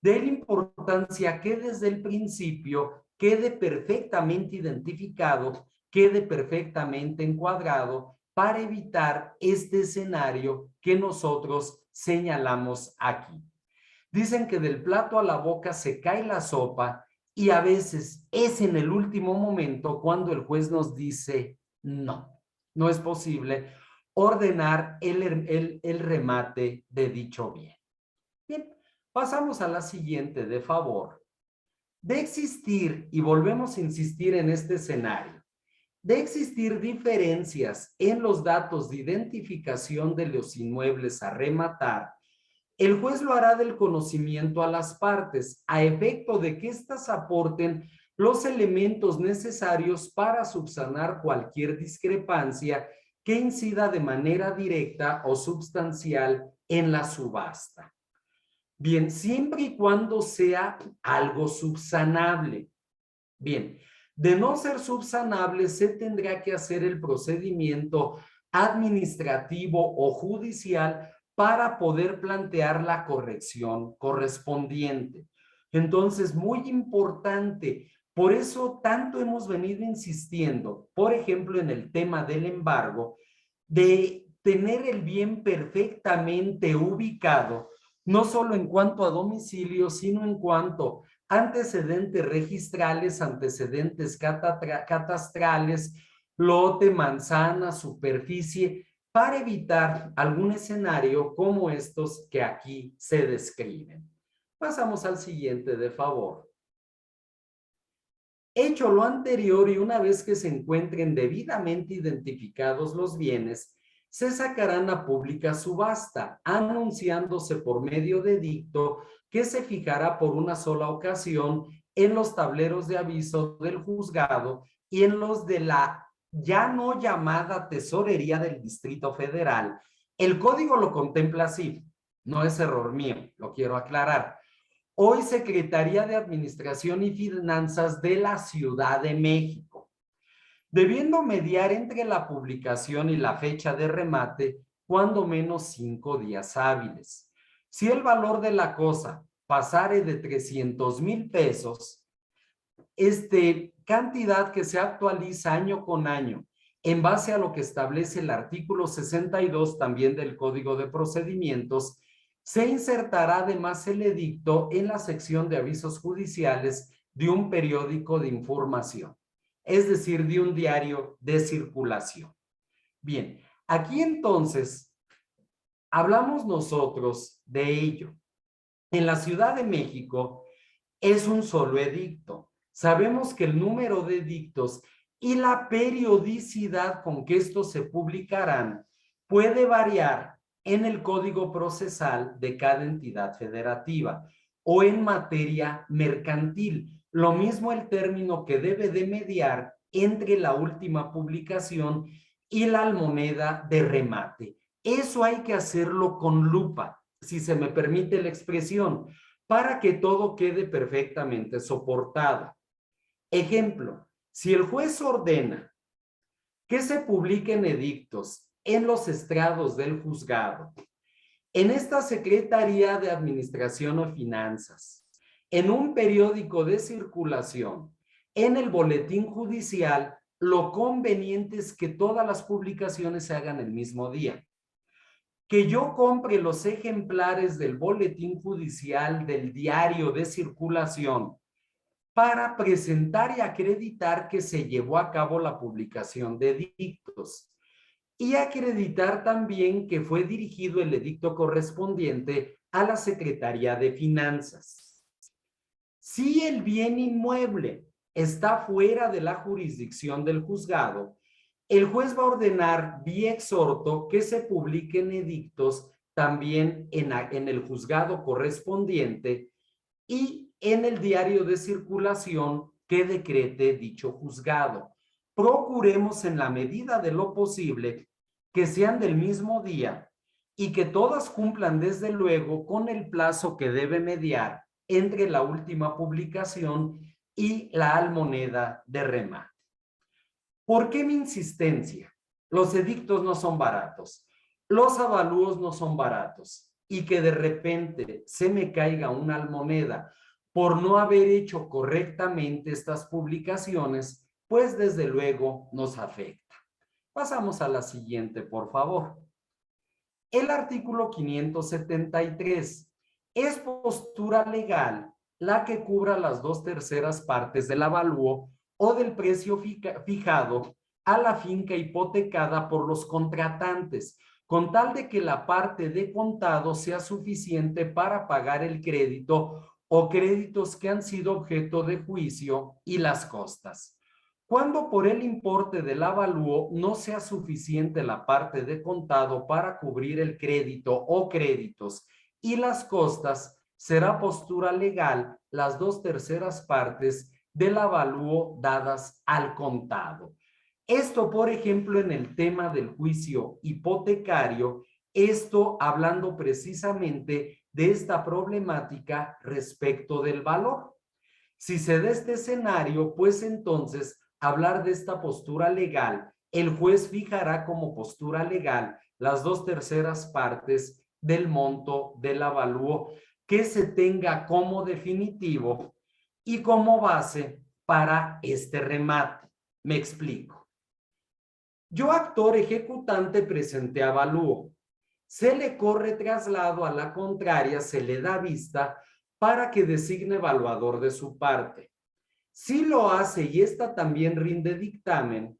De la importancia que desde el principio quede perfectamente identificado, quede perfectamente encuadrado, para evitar este escenario que nosotros señalamos aquí. Dicen que del plato a la boca se cae la sopa, y a veces es en el último momento cuando el juez nos dice no, no es posible ordenar el remate de dicho bien. Bien, pasamos a la siguiente, de favor. De existir, y volvemos a insistir en este escenario, de existir diferencias en los datos de identificación de los inmuebles a rematar, el juez lo hará del conocimiento a las partes, a efecto de que éstas aporten los elementos necesarios para subsanar cualquier discrepancia que incida de manera directa o substancial en la subasta. Bien, siempre y cuando sea algo subsanable. Bien, de no ser subsanable, se tendrá que hacer el procedimiento administrativo o judicial para poder plantear la corrección correspondiente. Entonces, muy importante, por eso tanto hemos venido insistiendo, por ejemplo, en el tema del embargo, de tener el bien perfectamente ubicado, no solo en cuanto a domicilio, sino en cuanto a antecedentes registrales, antecedentes catastrales, lote, manzana, superficie, para evitar algún escenario como estos que aquí se describen. Pasamos al siguiente, de favor. Hecho lo anterior y una vez que se encuentren debidamente identificados los bienes, se sacarán a pública subasta, anunciándose por medio de edicto que se fijará por una sola ocasión en los tableros de aviso del juzgado y en los de la ya no llamada Tesorería del Distrito Federal. El código lo contempla así, no es error mío, lo quiero aclarar. Hoy Secretaría de Administración y Finanzas de la Ciudad de México, debiendo mediar entre la publicación y la fecha de remate cuando menos 5 días hábiles. Si el valor de la cosa pasare de 300,000 pesos, cantidad que se actualiza año con año en base a lo que establece el artículo 62 también del Código de Procedimientos, se insertará además el edicto en la sección de avisos judiciales de un periódico de información, es decir, de un diario de circulación. Bien, aquí entonces hablamos nosotros de ello. En la Ciudad de México es un solo edicto. Sabemos que el número de edictos y la periodicidad con que estos se publicarán puede variar en el código procesal de cada entidad federativa o en materia mercantil. Lo mismo el término que debe de mediar entre la última publicación y la almoneda de remate. Eso hay que hacerlo con lupa, si se me permite la expresión, para que todo quede perfectamente soportado. Ejemplo, si el juez ordena que se publiquen edictos en los estrados del juzgado, en esta Secretaría de Administración o Finanzas, en un periódico de circulación, en el boletín judicial, lo conveniente es que todas las publicaciones se hagan el mismo día. Que yo compre los ejemplares del boletín judicial, del diario de circulación, para presentar y acreditar que se llevó a cabo la publicación de edictos y acreditar también que fue dirigido el edicto correspondiente a la Secretaría de Finanzas. Si el bien inmueble está fuera de la jurisdicción del juzgado, el juez va a ordenar vía exhorto que se publiquen edictos también en el juzgado correspondiente y en el diario de circulación que decrete dicho juzgado. Procuremos en la medida de lo posible que sean del mismo día y que todas cumplan desde luego con el plazo que debe mediar entre la última publicación y la almoneda de remate. ¿Por qué mi insistencia? Los edictos no son baratos, los avalúos no son baratos y que de repente se me caiga una almoneda por no haber hecho correctamente estas publicaciones, pues desde luego nos afecta. Pasamos a la siguiente, por favor. El artículo 573 es postura legal la que cubra las 2/3 partes del avalúo o del precio fijado a la finca hipotecada por los contratantes, con tal de que la parte de contado sea suficiente para pagar el crédito o créditos que han sido objeto de juicio y las costas. Cuando por el importe del avalúo no sea suficiente la parte de contado para cubrir el crédito o créditos y las costas, será postura legal las 2/3 partes del avalúo dadas al contado. Esto, por ejemplo, en el tema del juicio hipotecario, esto hablando precisamente de esta problemática respecto del valor. Si se da este escenario, pues entonces hablar de esta postura legal, el juez fijará como postura legal las 2/3 partes del monto del avalúo que se tenga como definitivo y como base para este remate. Me explico. Yo, actor ejecutante, presenté avalúo. Se le corre traslado a la contraria, se le da vista para que designe evaluador de su parte. Si lo hace y ésta también rinde dictamen,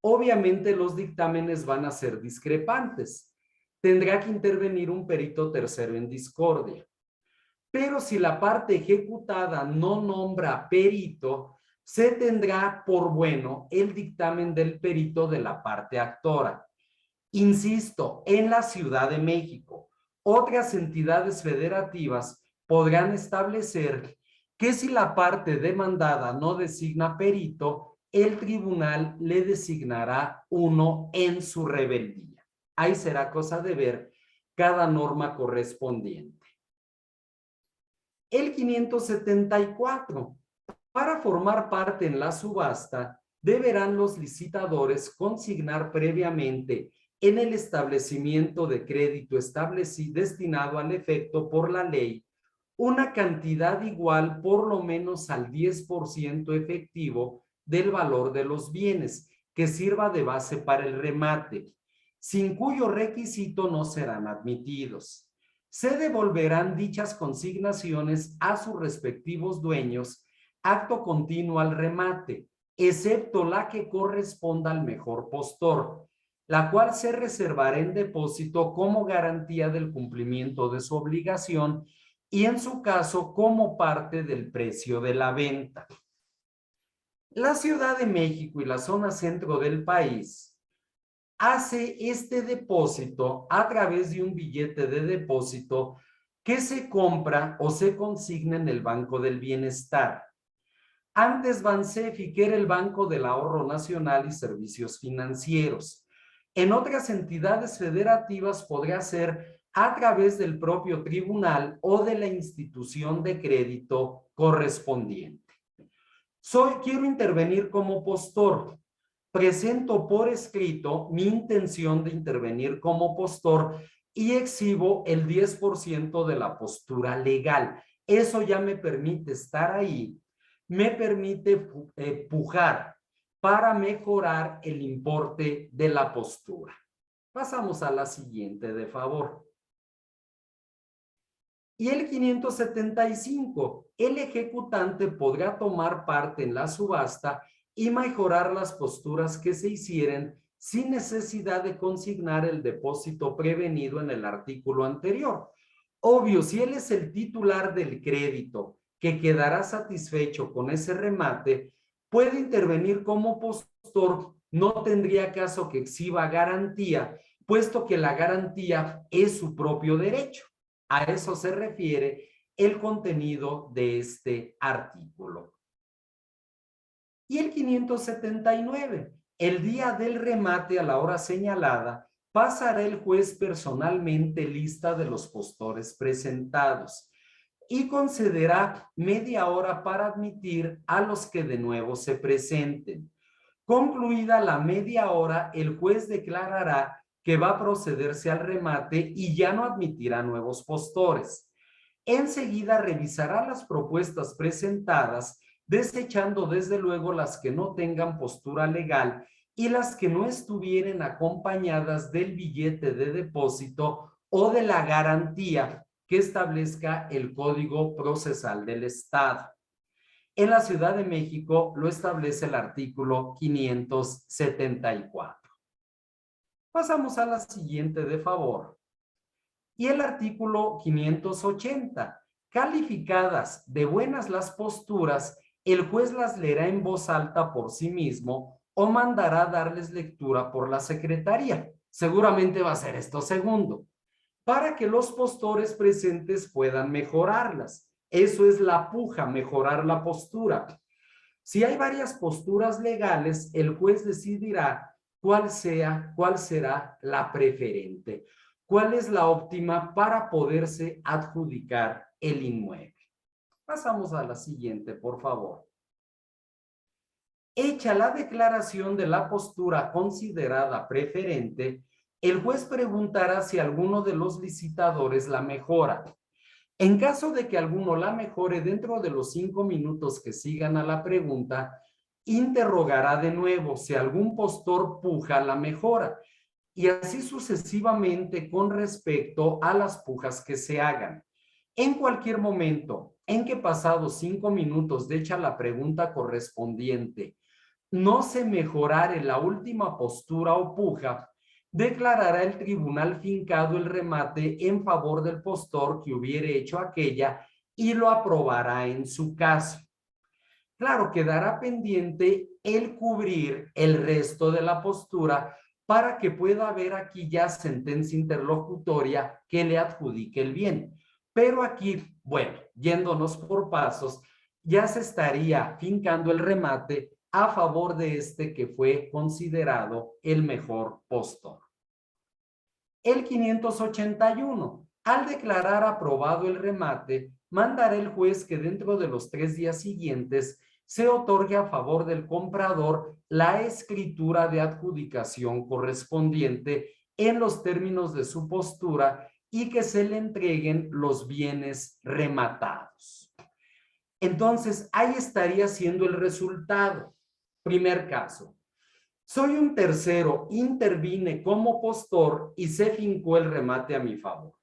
obviamente los dictámenes van a ser discrepantes. Tendrá que intervenir un perito tercero en discordia. Pero si la parte ejecutada no nombra perito, se tendrá por bueno el dictamen del perito de la parte actora. Insisto, en la Ciudad de México, otras entidades federativas podrán establecer que si la parte demandada no designa perito, el tribunal le designará uno en su rebeldía. Ahí será cosa de ver cada norma correspondiente. El 574. Para formar parte en la subasta, deberán los licitadores consignar previamente en el establecimiento de crédito destinado al efecto por la ley una cantidad igual por lo menos al 10% efectivo del valor de los bienes que sirva de base para el remate, sin cuyo requisito no serán admitidos. Se devolverán dichas consignaciones a sus respectivos dueños acto continuo al remate, excepto la que corresponda al mejor postor, la cual se reservará en depósito como garantía del cumplimiento de su obligación y en su caso como parte del precio de la venta. La Ciudad de México y la zona centro del país hace este depósito a través de un billete de depósito que se compra o se consigna en el Banco del Bienestar. Antes Bansefi, que era el Banco del Ahorro Nacional y Servicios Financieros. En otras entidades federativas podría ser a través del propio tribunal o de la institución de crédito correspondiente. Quiero intervenir como postor. Presento por escrito mi intención de intervenir como postor y exhibo el 10% de la postura legal. Eso ya me permite estar ahí, me permite pujar para mejorar el importe de la postura. Pasamos a la siguiente, de favor. Y el 575, el ejecutante podrá tomar parte en la subasta y mejorar las posturas que se hicieren sin necesidad de consignar el depósito prevenido en el artículo anterior. Obvio, si él es el titular del crédito que quedará satisfecho con ese remate, puede intervenir como postor, no tendría caso que exhiba garantía, puesto que la garantía es su propio derecho. A eso se refiere el contenido de este artículo. Y el 579, el día del remate a la hora señalada, pasará el juez personalmente lista de los postores presentados y concederá media hora para admitir a los que de nuevo se presenten. Concluida la media hora, el juez declarará que va a procederse al remate y ya no admitirá nuevos postores. Enseguida revisará las propuestas presentadas, desechando desde luego las que no tengan postura legal y las que no estuvieren acompañadas del billete de depósito o de la garantía que establezca el Código Procesal del Estado. En la Ciudad de México lo establece el artículo 574. Pasamos a la siguiente, de favor. Y el artículo 580. Calificadas de buenas las posturas, el juez las leerá en voz alta por sí mismo o mandará darles lectura por la secretaría. Seguramente va a ser esto segundo, para que los postores presentes puedan mejorarlas. Eso es la puja, mejorar la postura. Si hay varias posturas legales, el juez decidirá cuál será la preferente, cuál es la óptima para poderse adjudicar el inmueble. Pasamos a la siguiente, por favor. Hecha la declaración de la postura considerada preferente, el juez preguntará si alguno de los licitadores la mejora. En caso de que alguno la mejore dentro de los 5 minutos que sigan a la pregunta, interrogará de nuevo si algún postor puja la mejora y así sucesivamente con respecto a las pujas que se hagan. En cualquier momento en que pasados 5 minutos de hecha la pregunta correspondiente no se mejorare la última postura o puja, declarará el tribunal fincado el remate en favor del postor que hubiere hecho aquella y lo aprobará en su caso. Claro, quedará pendiente el cubrir el resto de la postura para que pueda haber aquí ya sentencia interlocutoria que le adjudique el bien. Pero aquí, bueno, yéndonos por pasos, ya se estaría fincando el remate a favor de este que fue considerado el mejor postor. El 581. Al declarar aprobado el remate, mandará el juez que dentro de los 3 días siguientes se otorgue a favor del comprador la escritura de adjudicación correspondiente en los términos de su postura y que se le entreguen los bienes rematados. Entonces, ahí estaría siendo el resultado. Primer caso. Soy un tercero, intervine como postor y se fincó el remate a mi favor.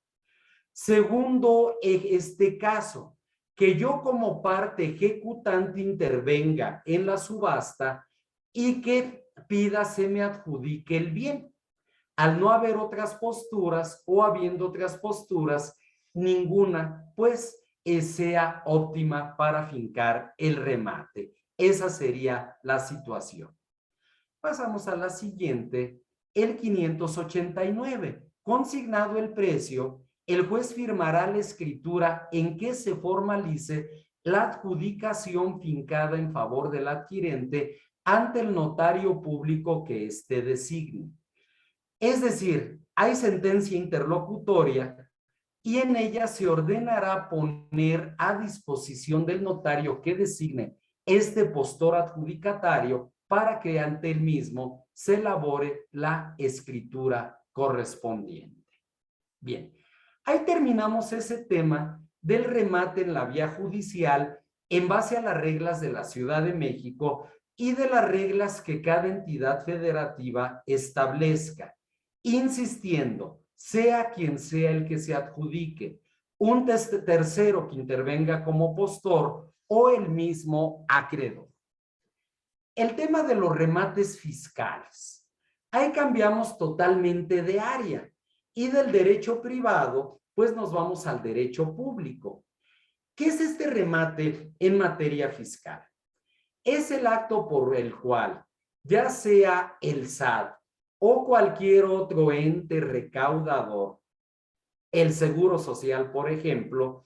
Segundo, este caso, que yo como parte ejecutante intervenga en la subasta y que pida se me adjudique el bien. Al no haber otras posturas o habiendo otras posturas, ninguna, pues sea óptima para fincar el remate. Esa sería la situación. Pasamos a la siguiente, el 589. Consignado el precio, el juez firmará la escritura en que se formalice la adjudicación fincada en favor del adquirente ante el notario público que éste designe. Es decir, hay sentencia interlocutoria y en ella se ordenará poner a disposición del notario que designe este postor adjudicatario para que ante el mismo se elabore la escritura correspondiente. Bien, ahí terminamos ese tema del remate en la vía judicial en base a las reglas de la Ciudad de México y de las reglas que cada entidad federativa establezca, insistiendo, sea quien sea el que se adjudique, un tercero que intervenga como postor o el mismo acreedor. El tema de los remates fiscales. Ahí cambiamos totalmente de área y del derecho privado, pues nos vamos al derecho público. ¿Qué es este remate en materia fiscal? Es el acto por el cual, ya sea el SAT o cualquier otro ente recaudador, el Seguro Social, por ejemplo,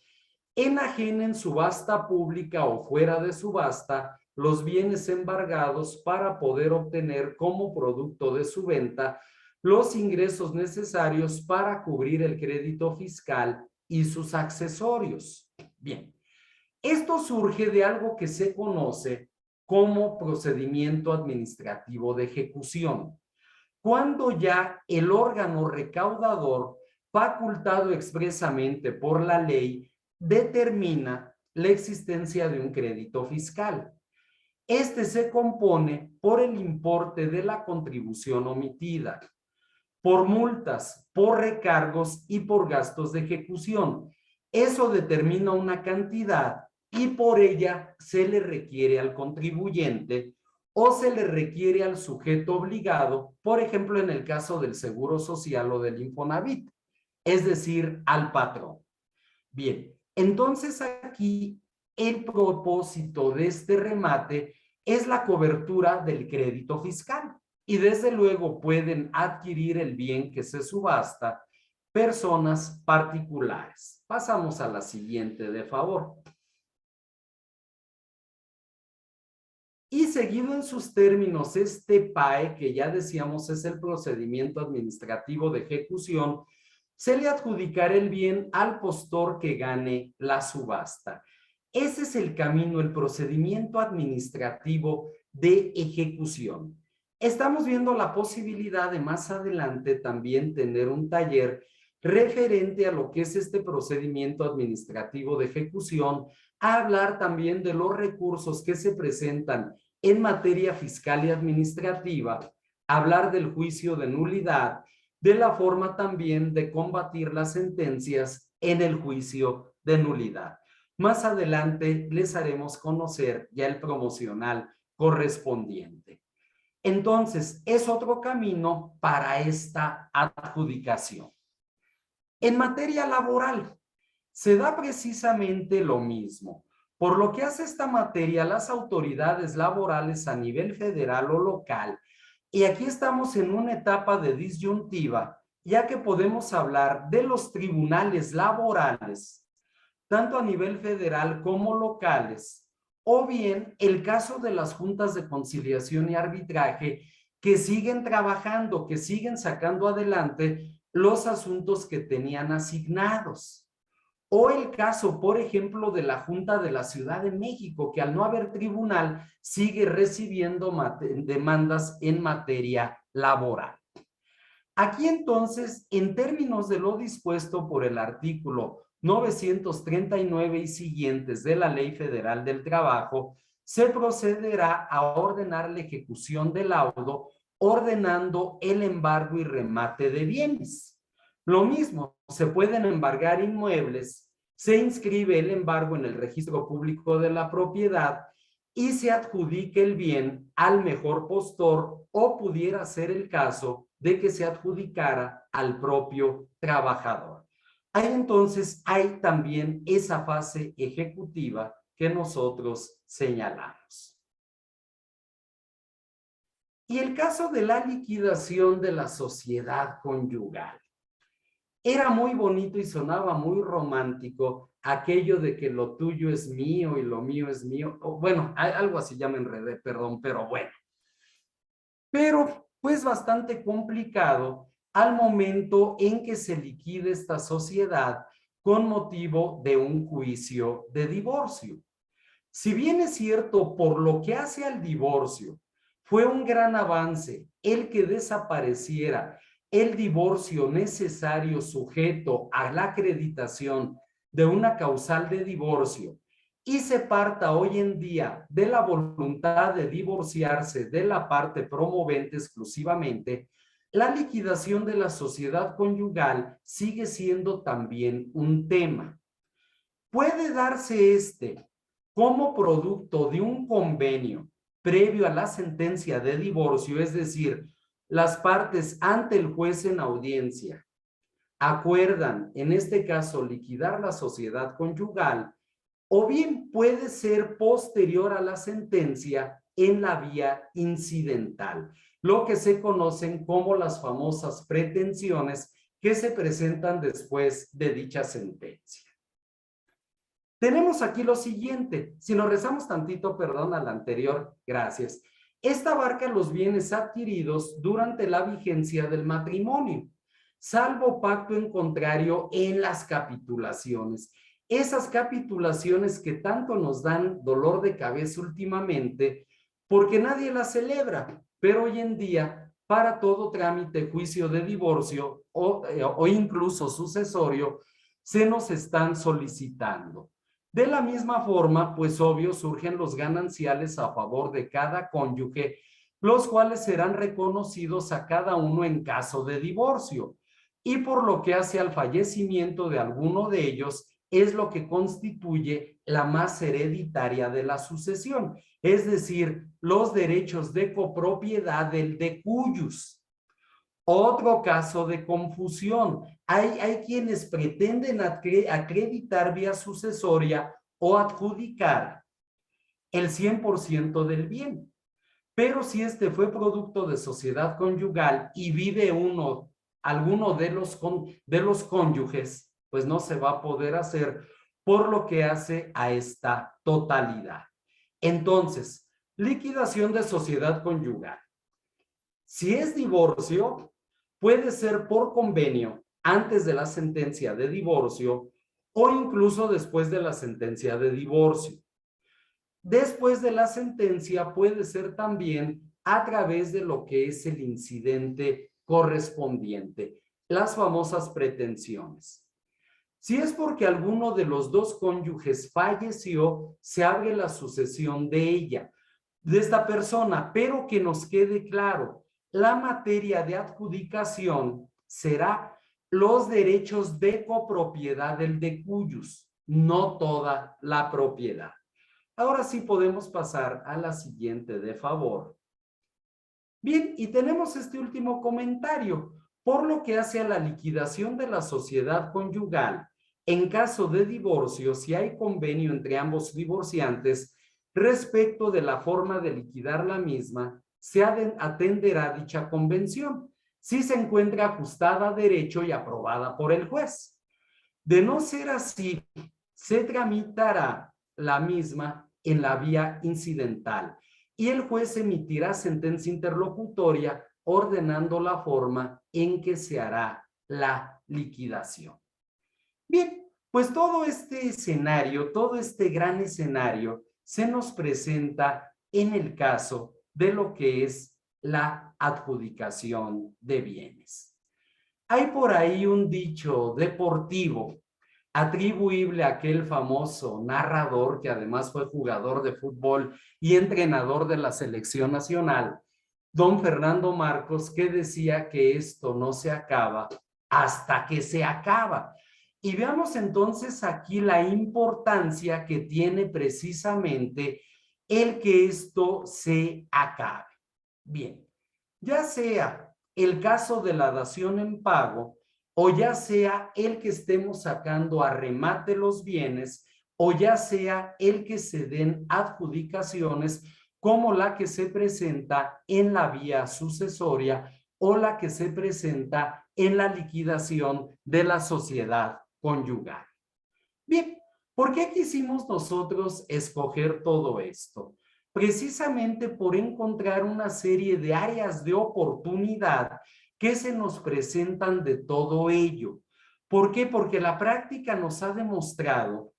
enajena en subasta pública o fuera de subasta los bienes embargados para poder obtener como producto de su venta los ingresos necesarios para cubrir el crédito fiscal y sus accesorios. Bien, esto surge de algo que se conoce como procedimiento administrativo de ejecución, cuando ya el órgano recaudador, facultado expresamente por la ley, determina la existencia de un crédito fiscal. Este se compone por el importe de la contribución omitida, por multas, por recargos y por gastos de ejecución. Eso determina una cantidad y por ella se le requiere al contribuyente o se le requiere al sujeto obligado, por ejemplo, en el caso del Seguro Social o del Infonavit, es decir, al patrón. Bien, entonces aquí el propósito de este remate es la cobertura del crédito fiscal y desde luego pueden adquirir el bien que se subasta personas particulares. Pasamos a la siguiente, de favor. y seguido en sus términos este PAE, que ya decíamos es el procedimiento administrativo de ejecución, se le adjudicará el bien al postor que gane la subasta. Ese es el camino, el procedimiento administrativo de ejecución. Estamos viendo la posibilidad de más adelante también tener un taller referente a lo que es este procedimiento administrativo de ejecución, a hablar también de los recursos que se presentan en materia fiscal y administrativa, hablar del juicio de nulidad, de la forma también de combatir las sentencias en el juicio de nulidad. Más adelante les haremos conocer ya el promocional correspondiente. Entonces, es otro camino para esta adjudicación. En materia laboral, se da precisamente lo mismo. Por lo que hace esta materia, las autoridades laborales a nivel federal o local, y aquí estamos en una etapa de disyuntiva, ya que podemos hablar de los tribunales laborales, tanto a nivel federal como locales, o bien el caso de las juntas de conciliación y arbitraje que siguen trabajando, que siguen sacando adelante los asuntos que tenían asignados. O el caso, por ejemplo, de la Junta de la Ciudad de México, que al no haber tribunal sigue recibiendo demandas en materia laboral. Aquí entonces, en términos de lo dispuesto por el artículo 939 y siguientes de la Ley Federal del Trabajo, se procederá a ordenar la ejecución del laudo, ordenando el embargo y remate de bienes. Lo mismo, se pueden embargar inmuebles, se inscribe el embargo en el registro público de la propiedad y se adjudica el bien al mejor postor, o pudiera ser el caso de que se adjudicara al propio trabajador. Ahí entonces hay también esa fase ejecutiva que nosotros señalamos. Y el caso de la liquidación de la sociedad conyugal. Era muy bonito y sonaba muy romántico aquello de que lo tuyo es mío y lo mío es mío. Bueno, algo así, ya me enredé, perdón, pero bueno. Pero pues bastante complicado al momento en que se liquide esta sociedad con motivo de un juicio de divorcio. Si bien es cierto, por lo que hace al divorcio, fue un gran avance el que desapareciera el divorcio necesario sujeto a la acreditación de una causal de divorcio y se parta hoy en día de la voluntad de divorciarse de la parte promovente exclusivamente, la liquidación de la sociedad conyugal sigue siendo también un tema. Puede darse como producto de un convenio previo a la sentencia de divorcio, es decir, las partes ante el juez en audiencia acuerdan, en este caso, liquidar la sociedad conyugal, o bien puede ser posterior a la sentencia en la vía incidental, lo que se conocen como las famosas pretensiones que se presentan después de dicha sentencia. Tenemos aquí lo siguiente, si nos rezamos tantito, perdón, a la anterior, gracias. Esta abarca los bienes adquiridos durante la vigencia del matrimonio, salvo pacto en contrario en las capitulaciones. Esas capitulaciones que tanto nos dan dolor de cabeza últimamente, porque nadie las celebra, pero hoy en día, para todo trámite, juicio de divorcio o incluso sucesorio, se nos están solicitando. De la misma forma, pues obvio, surgen los gananciales a favor de cada cónyuge, los cuales serán reconocidos a cada uno en caso de divorcio. Y por lo que hace al fallecimiento de alguno de ellos, es lo que constituye la más hereditaria de la sucesión, es decir, los derechos de copropiedad del de cuyos. Otro caso de confusión. Hay quienes pretenden acreditar vía sucesoria o adjudicar el 100% del bien. Pero si este fue producto de sociedad conyugal y vive alguno de los cónyuges, pues no se va a poder hacer, por lo que hace a esta totalidad. Entonces, Liquidación de sociedad conyugal. Si es divorcio, puede ser por convenio antes de la sentencia de divorcio o incluso después de la sentencia de divorcio. Después de la sentencia puede ser también a través de lo que es el incidente correspondiente, las famosas pretensiones. Si es porque alguno de los dos cónyuges falleció, se abre la sucesión de ella, de esta persona, pero que nos quede claro, la materia de adjudicación será los derechos de copropiedad del de cuyos, no toda la propiedad. Ahora sí podemos pasar a la siguiente, de favor. Bien, y tenemos este último comentario. Por lo que hace a la liquidación de la sociedad conyugal, en caso de divorcio, si hay convenio entre ambos divorciantes, respecto de la forma de liquidar la misma, se atenderá dicha convención, si se encuentra ajustada a derecho y aprobada por el juez. De no ser así, se tramitará la misma en la vía incidental y el juez emitirá sentencia interlocutoria ordenando la forma en que se hará la liquidación. Bien, pues todo este escenario, todo este gran escenario se nos presenta en el caso de lo que es la adjudicación de bienes. Hay por ahí un dicho deportivo atribuible a aquel famoso narrador que además fue jugador de fútbol y entrenador de la selección nacional, don Fernando Marcos, que decía que esto no se acaba hasta que se acaba. Y veamos entonces aquí la importancia que tiene precisamente el que esto se acabe. Bien, ya sea el caso de la dación en pago, o ya sea el que estemos sacando a remate los bienes, o ya sea el que se den adjudicaciones como la que se presenta en la vía sucesoria o la que se presenta en la liquidación de la sociedad conyugal. Bien, ¿por qué quisimos nosotros escoger todo esto? Precisamente por encontrar una serie de áreas de oportunidad que se nos presentan de todo ello. ¿Por qué? Porque la práctica nos ha demostrado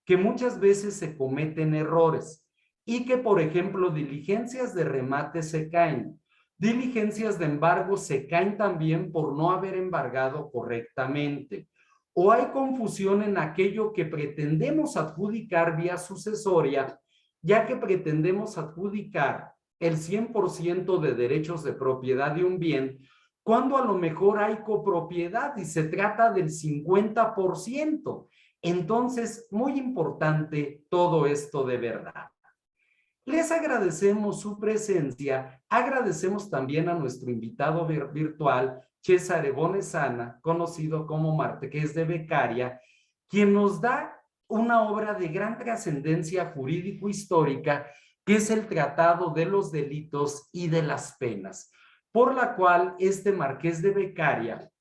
que muchas veces se cometen errores y que, por ejemplo, diligencias de remate se caen. Diligencias de embargo se caen también por no haber embargado correctamente. O hay confusión en aquello que pretendemos adjudicar vía sucesoria, ya que pretendemos adjudicar el 100% de derechos de propiedad de un bien, cuando a lo mejor hay copropiedad y se trata del 50%. Entonces, muy importante todo esto de verdad. Les agradecemos su presencia, agradecemos también a nuestro invitado virtual, Cesare Bonesana, conocido como Marqués de Beccaria, quien nos da una obra de gran trascendencia jurídico-histórica, que es el Tratado de los Delitos y de las Penas, por la cual este Marqués de Beccaria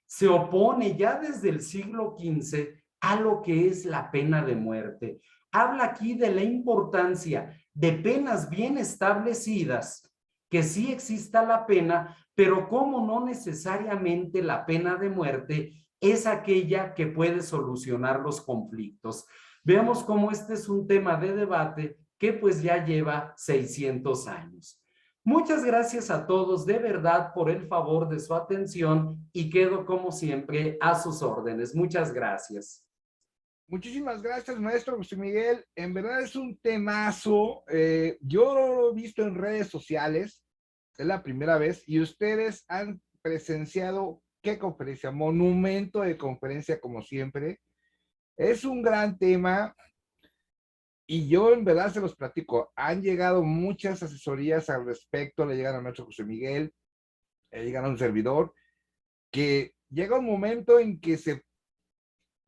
se opone ya desde el siglo XV a lo que es la pena de muerte. Habla aquí de la importancia de penas bien establecidas, que sí exista la pena, pero como no necesariamente la pena de muerte es aquella que puede solucionar los conflictos. Veamos cómo este es un tema de debate que pues ya lleva 600 años. Muchas gracias a todos de verdad por el favor de su atención y quedo como siempre a sus órdenes. Muchas gracias. Muchísimas gracias, maestro José Miguel. En verdad es un temazo. Yo lo he visto en redes sociales, es la primera vez, y ustedes han presenciado qué conferencia, monumento de conferencia como siempre. Es un gran tema y yo en verdad se los platico. Han llegado muchas asesorías al respecto, le llegan al maestro José Miguel, le llegan a un servidor, que llega un momento en que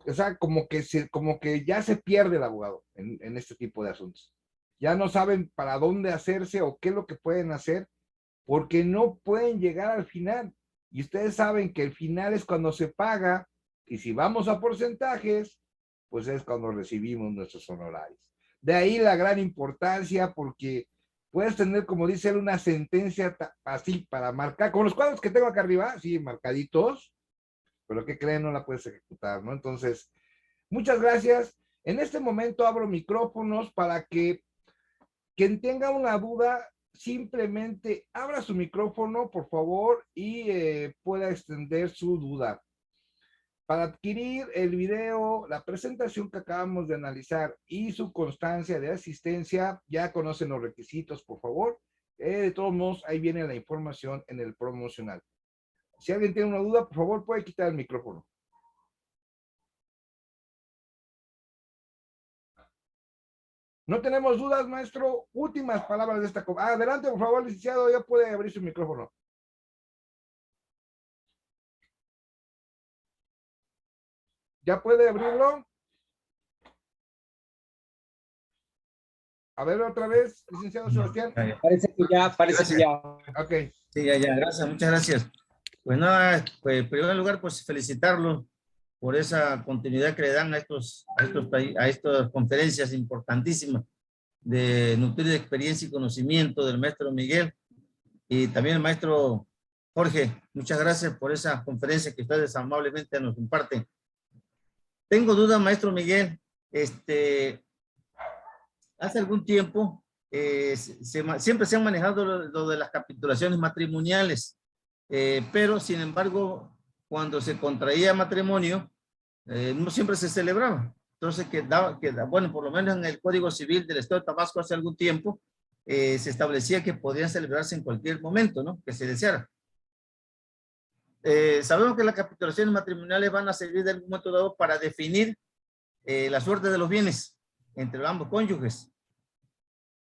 o sea, como que ya se pierde el abogado en este tipo de asuntos. Ya no saben para dónde hacerse o qué es lo que pueden hacer, porque no pueden llegar al final. Y ustedes saben que el final es cuando se paga, y si vamos a porcentajes, pues es cuando recibimos nuestros honorarios. De ahí la gran importancia, porque puedes tener, como dice él, una sentencia así para marcar, como los cuadros que tengo acá arriba, así marcaditos, pero que creen no la puedes ejecutar, ¿no? Entonces, muchas gracias. En este momento abro micrófonos para que quien tenga una duda, simplemente abra su micrófono, por favor, y pueda extender su duda. Para adquirir el video, la presentación que acabamos de analizar y su constancia de asistencia, ya conocen los requisitos, por favor. De todos modos, ahí viene la información en el promocional. Si alguien tiene una duda, por favor, puede quitar el micrófono. No tenemos dudas, maestro. Últimas palabras de esta. Adelante, por favor, licenciado, ya puede abrir su micrófono. ¿Ya puede abrirlo? A ver otra vez, licenciado Sebastián. Parece que ya, parece que ya. Ok. Sí, ya, gracias, muchas gracias. Pues nada, pues en primer lugar, pues felicitarlo por esa continuidad que le dan a estas conferencias importantísimas de nutrir de experiencia y conocimiento del maestro Miguel y también el maestro Jorge. Muchas gracias por esa conferencia que ustedes amablemente nos comparten. Tengo duda, maestro Miguel, hace algún tiempo siempre se han manejado lo de las capitulaciones matrimoniales, pero sin embargo, cuando se contraía matrimonio, no siempre se celebraba. Entonces bueno, por lo menos en el Código Civil del Estado de Tabasco hace algún tiempo, se establecía que podían celebrarse en cualquier momento, ¿no? Que se deseara. Sabemos que las capitulaciones matrimoniales van a servir de algún momento dado para definir la suerte de los bienes entre ambos cónyuges.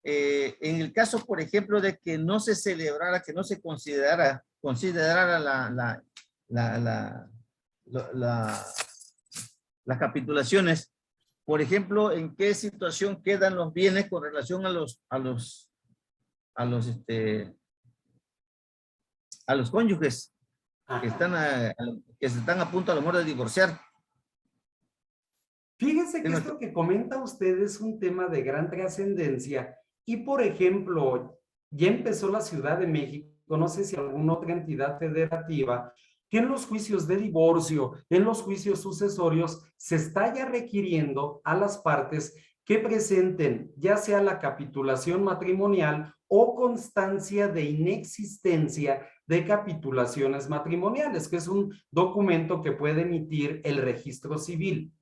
En el caso, por ejemplo, de que no se celebrara, que no se considerara las capitulaciones, por ejemplo, ¿en qué situación quedan los bienes con relación a los cónyuges que están a punto a lo mejor de divorciar? Fíjense que esto que comenta usted es un tema de gran trascendencia y, por ejemplo, ya empezó la Ciudad de México, no sé si alguna otra entidad federativa, que en los juicios de divorcio, en los juicios sucesorios, se está ya requiriendo a las partes que presenten ya sea la capitulación matrimonial o constancia de inexistencia de capitulaciones matrimoniales, que es un documento que puede emitir el registro civil.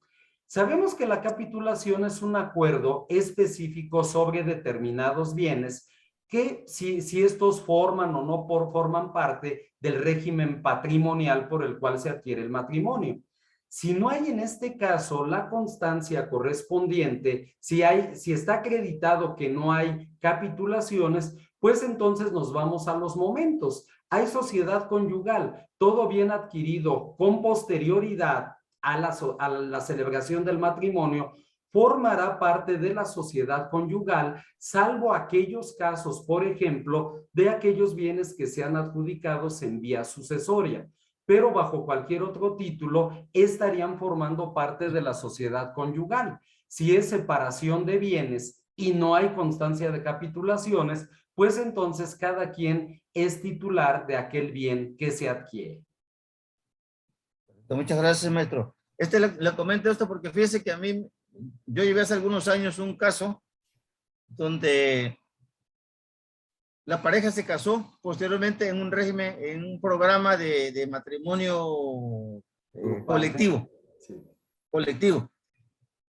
Sabemos que la capitulación es un acuerdo específico sobre determinados bienes que si estos forman o no forman parte del régimen patrimonial por el cual se adquiere el matrimonio. Si no hay en este caso la constancia correspondiente, si está acreditado que no hay capitulaciones, pues entonces nos vamos a los momentos. Hay sociedad conyugal, todo bien adquirido con posterioridad a la celebración del matrimonio, formará parte de la sociedad conyugal, salvo aquellos casos, por ejemplo, de aquellos bienes que sean adjudicados en vía sucesoria, pero bajo cualquier otro título estarían formando parte de la sociedad conyugal. Si es separación de bienes y no hay constancia de capitulaciones, pues entonces cada quien es titular de aquel bien que se adquiere. Muchas gracias, maestro. Le comento esto porque fíjese que yo llevé hace algunos años un caso donde la pareja se casó posteriormente en un régimen, en un programa de matrimonio colectivo. Sí. Colectivo.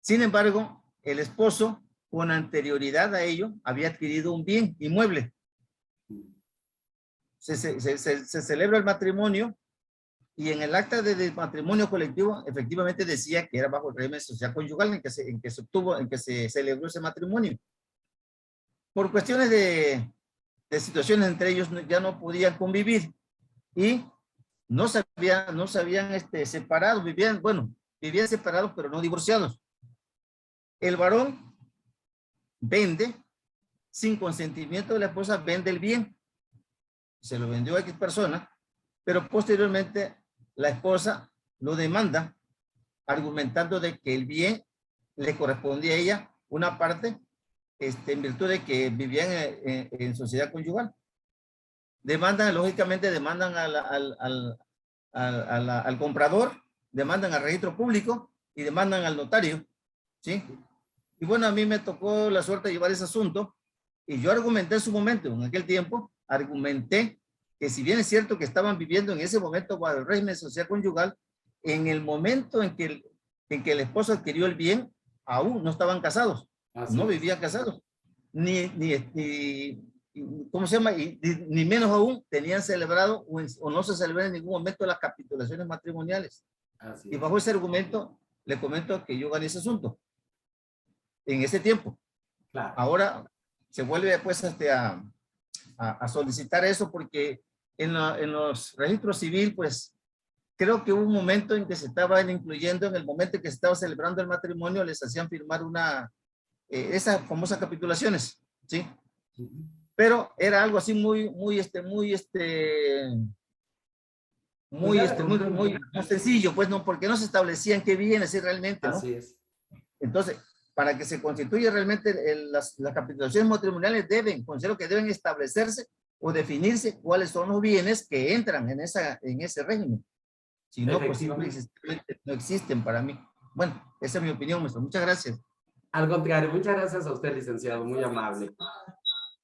Sin embargo, el esposo, con anterioridad a ello, había adquirido un bien inmueble. Se celebra el matrimonio y en el acta de matrimonio colectivo efectivamente decía que era bajo el régimen social conyugal en que se celebró ese matrimonio. Por cuestiones de situaciones entre ellos ya no podían convivir y no se habían separado, vivían separados pero no divorciados. El varón vende sin consentimiento de la esposa, vende el bien, se lo vendió a X persona, pero posteriormente la esposa lo demanda argumentando de que el bien le correspondía a ella una parte en virtud de que vivían en sociedad conyugal. Demandan, lógicamente, demandan al comprador, demandan al registro público y demandan al notario, ¿sí? Y bueno, a mí me tocó la suerte de llevar ese asunto y yo argumenté en su momento, en aquel tiempo, argumenté que si bien es cierto que estaban viviendo en ese momento bajo el régimen social conyugal, en el momento en que el esposo adquirió el bien, aún no estaban casados, no vivían casados, ¿cómo se llama? Ni menos aún tenían celebrado o no se celebran en ningún momento las capitulaciones matrimoniales. Y bajo ese argumento, le comento que yo gané ese asunto en ese tiempo. Claro. Ahora se vuelve pues a solicitar eso porque en los registros civil, pues creo que hubo un momento en que se estaban incluyendo, en el momento en que se estaba celebrando el matrimonio, les hacían firmar esas famosas capitulaciones, ¿sí? Pero era algo así muy sencillo, pues no, porque no se establecían qué bienes realmente, ¿no? Así es. Entonces, para que se constituya realmente las capitulaciones matrimoniales considero que deben establecerse o definirse cuáles son los bienes que entran en ese régimen. Si no, pues no existen para mí. Bueno, esa es mi opinión, maestro. Muchas gracias. Al contrario, muchas gracias a usted, licenciado, muy amable.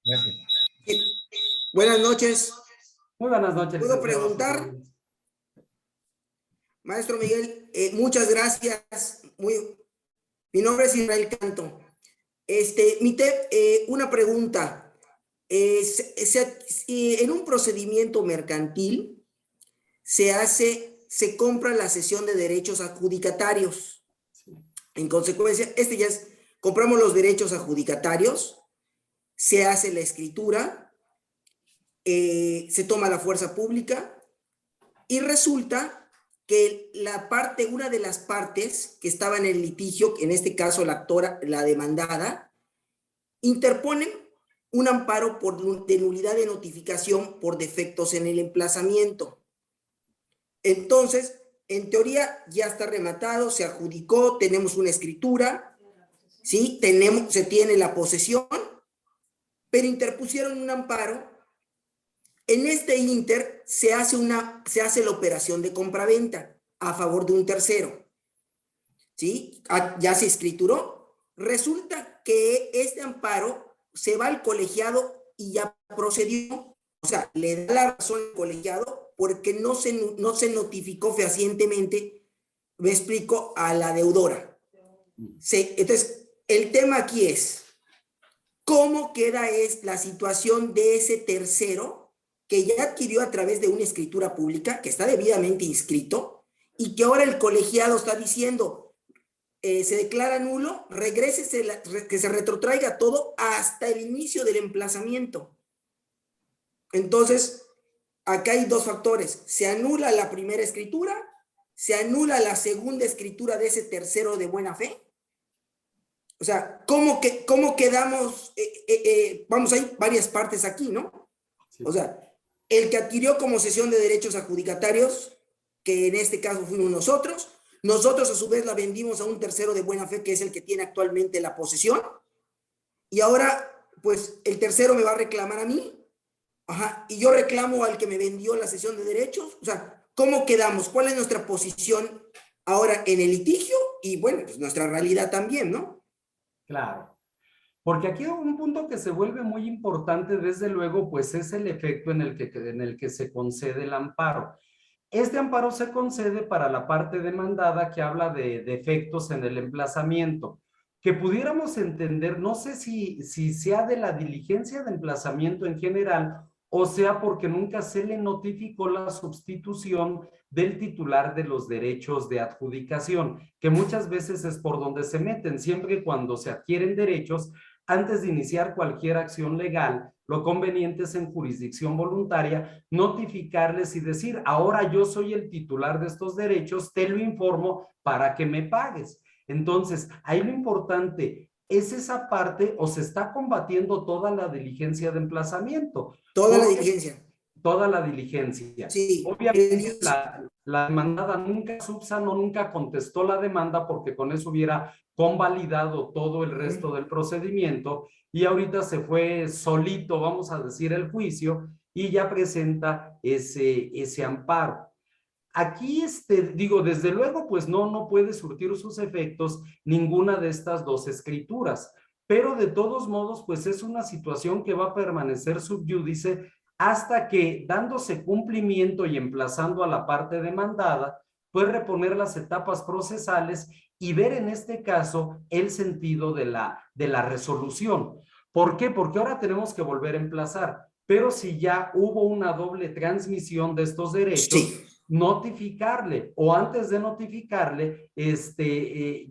Gracias. Buenas noches. Muy buenas noches. ¿Puedo preguntar? Maestro Miguel, muchas gracias. Mi nombre es Israel Canto. Una pregunta. En un procedimiento mercantil se compra la cesión de derechos adjudicatarios. En consecuencia, compramos los derechos adjudicatarios, se hace la escritura, se toma la fuerza pública y resulta que una de las partes que estaba en el litigio, en este caso la demandada, interponen un amparo de nulidad de notificación por defectos en el emplazamiento. Entonces, en teoría ya está rematado, se adjudicó, tenemos una escritura, ¿sí? Se tiene la posesión, pero interpusieron un amparo. En este inter se hace la operación de compraventa a favor de un tercero, ¿sí? Ya se escrituró. Resulta que este amparo se va al colegiado y ya procedió, o sea, le da la razón al colegiado porque no se notificó fehacientemente, me explico, a la deudora. Entonces, el tema aquí es, ¿cómo queda la situación de ese tercero que ya adquirió a través de una escritura pública, que está debidamente inscrito, y que ahora el colegiado está diciendo, se declara nulo, que se retrotraiga todo hasta el inicio del emplazamiento? Entonces, acá hay dos factores. Se anula la primera escritura, se anula la segunda escritura de ese tercero de buena fe. O sea, ¿cómo quedamos? Vamos, hay varias partes aquí, ¿no? Sí. O sea, el que adquirió como cesión de derechos adjudicatarios, que en este caso fuimos nosotros a su vez la vendimos a un tercero de buena fe, que es el que tiene actualmente la posesión, y ahora, pues, el tercero me va a reclamar a mí, y yo reclamo al que me vendió la cesión de derechos. O sea, ¿cómo quedamos? ¿Cuál es nuestra posición ahora en el litigio? Y bueno, pues nuestra realidad también, ¿no? Claro. Porque aquí un punto que se vuelve muy importante, desde luego, pues es el efecto en el que se concede el amparo. Este amparo se concede para la parte demandada que habla de defectos en el emplazamiento, que pudiéramos entender, no sé si sea de la diligencia de emplazamiento en general, o sea porque nunca se le notificó la sustitución del titular de los derechos de adjudicación, que muchas veces es por donde se meten. Siempre cuando se adquieren derechos, antes de iniciar cualquier acción legal, lo conveniente es en jurisdicción voluntaria notificarles y decir, ahora yo soy el titular de estos derechos, te lo informo para que me pagues. Entonces, ahí lo importante es esa parte, o se está combatiendo toda la diligencia de emplazamiento. Toda la diligencia. toda la diligencia. Sí, Obviamente la demandada nunca subsanó, nunca contestó la demanda porque con eso hubiera convalidado todo el resto del procedimiento y ahorita se fue solito, vamos a decir, el juicio y ya presenta ese amparo. Aquí, digo, desde luego, pues no puede surtir sus efectos ninguna de estas dos escrituras, pero de todos modos, pues es una situación que va a permanecer sub iudice hasta que, dándose cumplimiento y emplazando a la parte demandada, puede reponer las etapas procesales y ver en este caso el sentido de la resolución. ¿Por qué? Porque ahora tenemos que volver a emplazar, pero si ya hubo una doble transmisión de estos derechos, sí, notificarle o antes de notificarle, de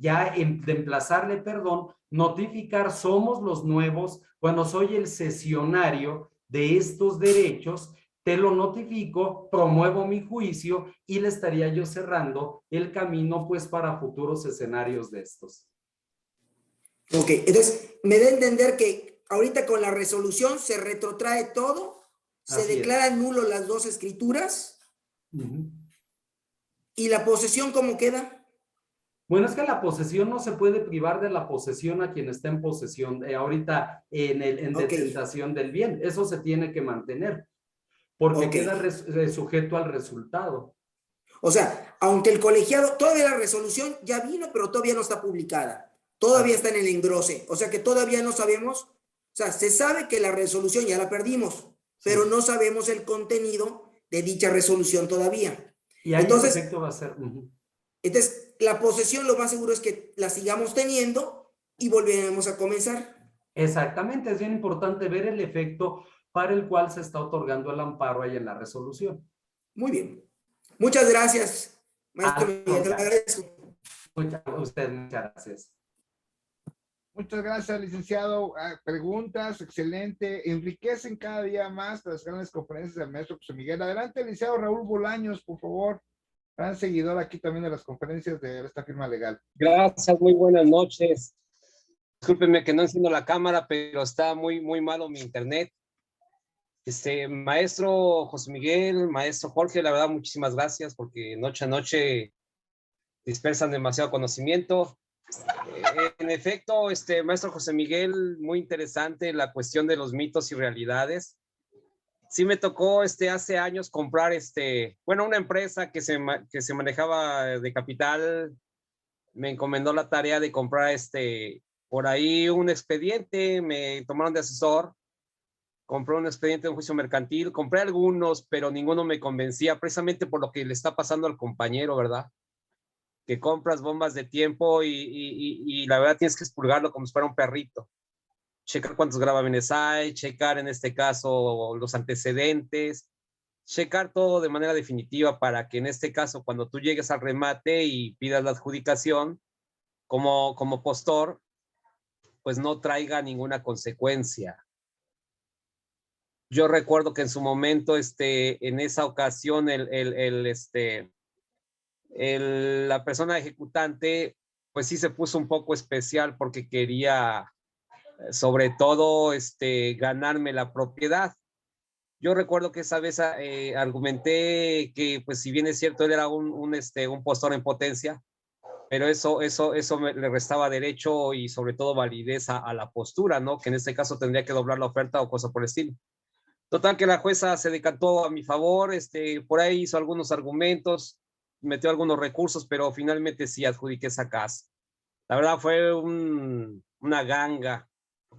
emplazarle, perdón, notificar, somos los nuevos, bueno, soy el cesionario de estos derechos, te lo notifico, promuevo mi juicio y le estaría yo cerrando el camino pues para futuros escenarios de estos. ok, entonces me da a entender que ahorita con la resolución se retrotrae todo, se Así declaran nulo las dos escrituras. Uh-huh. ¿Y la posesión cómo queda? Bueno, es que la posesión no se puede privar de la posesión a quien está en posesión, ahorita en detentación del bien. Eso se tiene que mantener, porque queda sujeto al resultado. O sea, aunque el colegiado, todavía la resolución ya vino, pero todavía no está publicada. Todavía está en el engrose. O sea que todavía no sabemos, o sea, se sabe que la resolución ya la perdimos, pero no sabemos el contenido de dicha resolución todavía. Y ahí entonces, el efecto va a ser... Entonces, la posesión lo más seguro es que la sigamos teniendo y volveremos a comenzar. Exactamente, es bien importante ver el efecto para el cual se está otorgando el amparo ahí en la resolución. Muy bien. Muchas gracias, maestro Miguel, te lo agradezco. Muchas gracias. Muchas gracias, licenciado. Preguntas, excelente. Enriquecen cada día más las grandes conferencias del maestro José Miguel. Adelante, licenciado Raúl Bolaños, por favor. Gran seguidor aquí también de las conferencias de esta firma legal. Gracias, muy buenas noches. Discúlpenme que no enciendo la cámara, pero está muy malo mi internet. Maestro José Miguel, maestro Jorge, la verdad, muchísimas gracias porque noche a noche dispersan demasiado conocimiento. En efecto, maestro José Miguel, muy interesante la cuestión de los mitos y realidades. Sí me tocó hace años comprar una empresa que se manejaba de capital, me encomendó la tarea de comprar por ahí un expediente, me tomaron de asesor, compré un expediente de un juicio mercantil, compré algunos, pero ninguno me convencía, precisamente por lo que le está pasando al compañero, ¿verdad? Que compras bombas de tiempo y la verdad tienes que expurgarlo como si fuera un perrito. Checar cuántos gravámenes hay, checar en este caso los antecedentes, checar todo de manera definitiva para que en este caso cuando tú llegues al remate y pidas la adjudicación como postor, pues no traiga ninguna consecuencia. Yo recuerdo que en su momento, en esa ocasión, la persona ejecutante, pues sí se puso un poco especial porque quería, sobre todo, ganarme la propiedad. Yo recuerdo que esa vez argumenté que, pues, si bien es cierto, él era un postor en potencia, pero eso le restaba derecho y sobre todo validez a la postura, ¿no? Que en este caso tendría que doblar la oferta o cosa por el estilo. Total que la jueza se decantó a mi favor, por ahí hizo algunos argumentos, metió algunos recursos, pero finalmente sí adjudiqué esa casa. La verdad fue una ganga,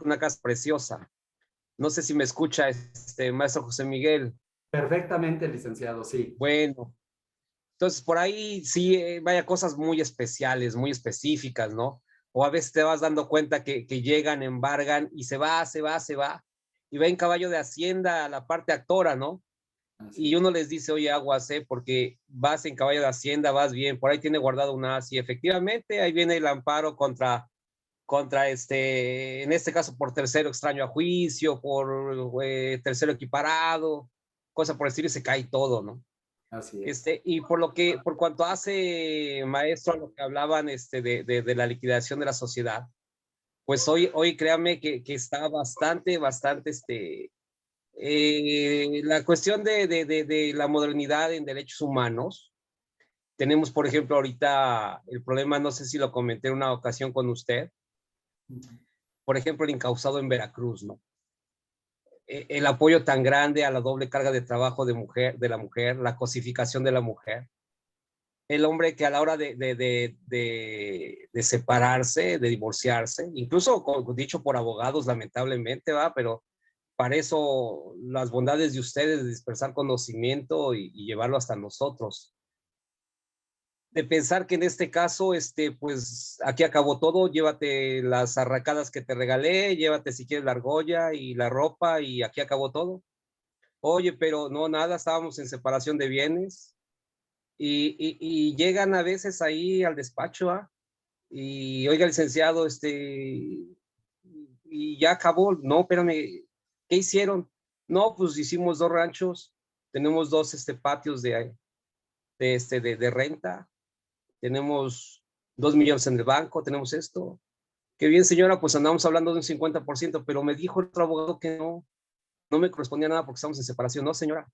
una casa preciosa. No sé si me escucha, maestro José Miguel. Perfectamente, licenciado, sí. Bueno, entonces por ahí sí, vaya cosas muy especiales, muy específicas, ¿no? O a veces te vas dando cuenta que llegan, embargan y se va. Y va en caballo de hacienda a la parte actora, ¿no? Así. Y uno les dice, oye, aguas, porque vas en caballo de hacienda, vas bien, por ahí tiene guardado una ASI. Efectivamente, ahí viene el amparo contra en este caso por tercero extraño a juicio, por tercero equiparado, cosa por decir, y se cae todo, ¿no? Así es. Y por cuanto hace, maestro, a lo que hablaban de la liquidación de la sociedad, pues hoy créame que está bastante La cuestión de la modernidad en derechos humanos, tenemos, por ejemplo, ahorita el problema, no sé si lo comenté en una ocasión con usted, por ejemplo, el incausado en Veracruz, ¿no? El apoyo tan grande a la doble carga de trabajo de la mujer, la cosificación de la mujer, el hombre que a la hora de separarse, de divorciarse, incluso dicho por abogados, lamentablemente, va, pero para eso las bondades de ustedes de dispersar conocimiento y llevarlo hasta nosotros. De pensar que en este caso, pues aquí acabó todo, llévate las arracadas que te regalé, llévate si quieres la argolla y la ropa y aquí acabó todo. Oye, pero no, nada, estábamos en separación de bienes y llegan a veces ahí al despacho, ¿ah? Y oiga, licenciado, y ya acabó, no, espérame, ¿qué hicieron? No, pues hicimos 2 ranchos, tenemos 2 patios de renta, tenemos 2 millones en el banco, tenemos esto. Qué bien, señora, pues andamos hablando de un 50%, pero me dijo el otro abogado que no me correspondía nada porque estamos en separación. No, señora.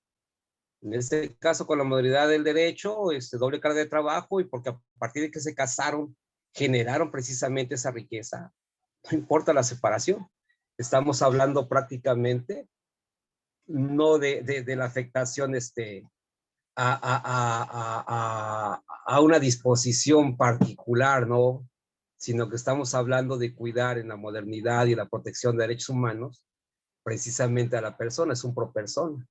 En este caso, con la modalidad del derecho, doble carga de trabajo y porque a partir de que se casaron, generaron precisamente esa riqueza. No importa la separación. Estamos hablando prácticamente no de la afectación a una disposición particular, ¿no? Sino que estamos hablando de cuidar en la modernidad y la protección de derechos humanos precisamente a la persona, es un pro persona.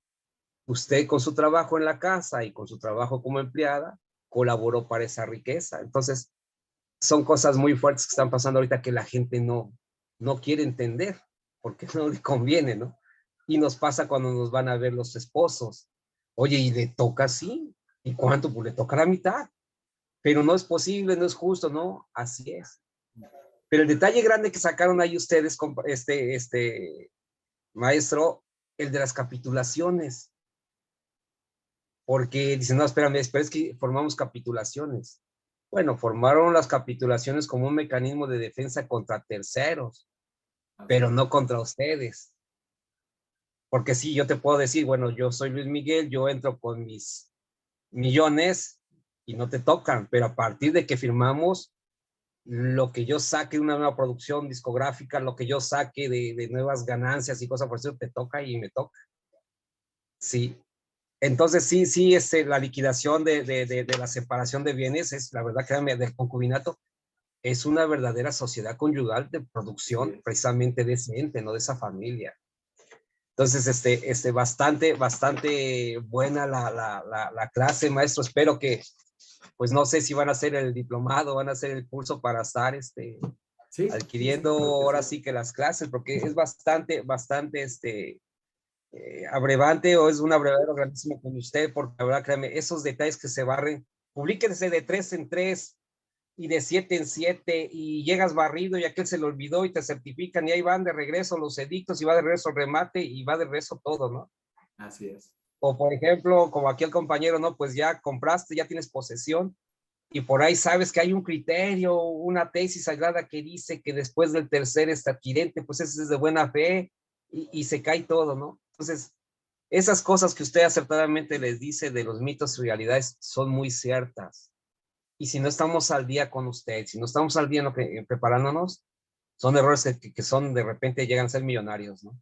Usted con su trabajo en la casa y con su trabajo como empleada colaboró para esa riqueza. Entonces, son cosas muy fuertes que están pasando ahorita que la gente no quiere entender porque no le conviene, ¿no? Y nos pasa cuando nos van a ver los esposos. Oye, ¿y le toca así? ¿Y cuánto? Pues le toca la mitad. Pero no es posible, no es justo, ¿no? Así es. Pero el detalle grande que sacaron ahí ustedes, maestro, el de las capitulaciones. Porque dicen, no, espérame, es que formamos capitulaciones. Bueno, formaron las capitulaciones como un mecanismo de defensa contra terceros, pero no contra ustedes. Porque sí, yo te puedo decir, bueno, yo soy Luis Miguel, yo entro con mis millones y no te tocan, pero a partir de que firmamos, lo que yo saque de una nueva producción discográfica, lo que yo saque de nuevas ganancias y cosas por eso, te toca y me toca. Sí. Entonces, sí, la liquidación de la separación de bienes es, la verdad, créanme, del concubinato, es una verdadera sociedad conyugal de producción precisamente de ese ente, no de esa familia. Entonces, bastante buena la clase, maestro. Espero que, pues no sé si van a hacer el diplomado, van a hacer el curso para estar adquiriendo ahora sí que las clases, porque es bastante abrevante o es un abrevadero grandísimo con usted, porque la verdad, créame, esos detalles que se barren, publíquense de 3 en 3 y de 7 en 7 y llegas barrido y aquel se le olvidó y te certifican y ahí van de regreso los edictos y va de regreso el remate y va de regreso todo, ¿no? Así es. O por ejemplo, como aquí el compañero, ¿no? Pues ya compraste, ya tienes posesión y por ahí sabes que hay un criterio, una tesis sagrada que dice que después del tercer adquirente, pues ese es de buena fe y se cae todo, ¿no? Entonces, esas cosas que usted acertadamente les dice de los mitos y realidades son muy ciertas. Y si no estamos al día con usted, si no estamos al día en lo que, preparándonos, son errores que son de repente llegan a ser millonarios, ¿no?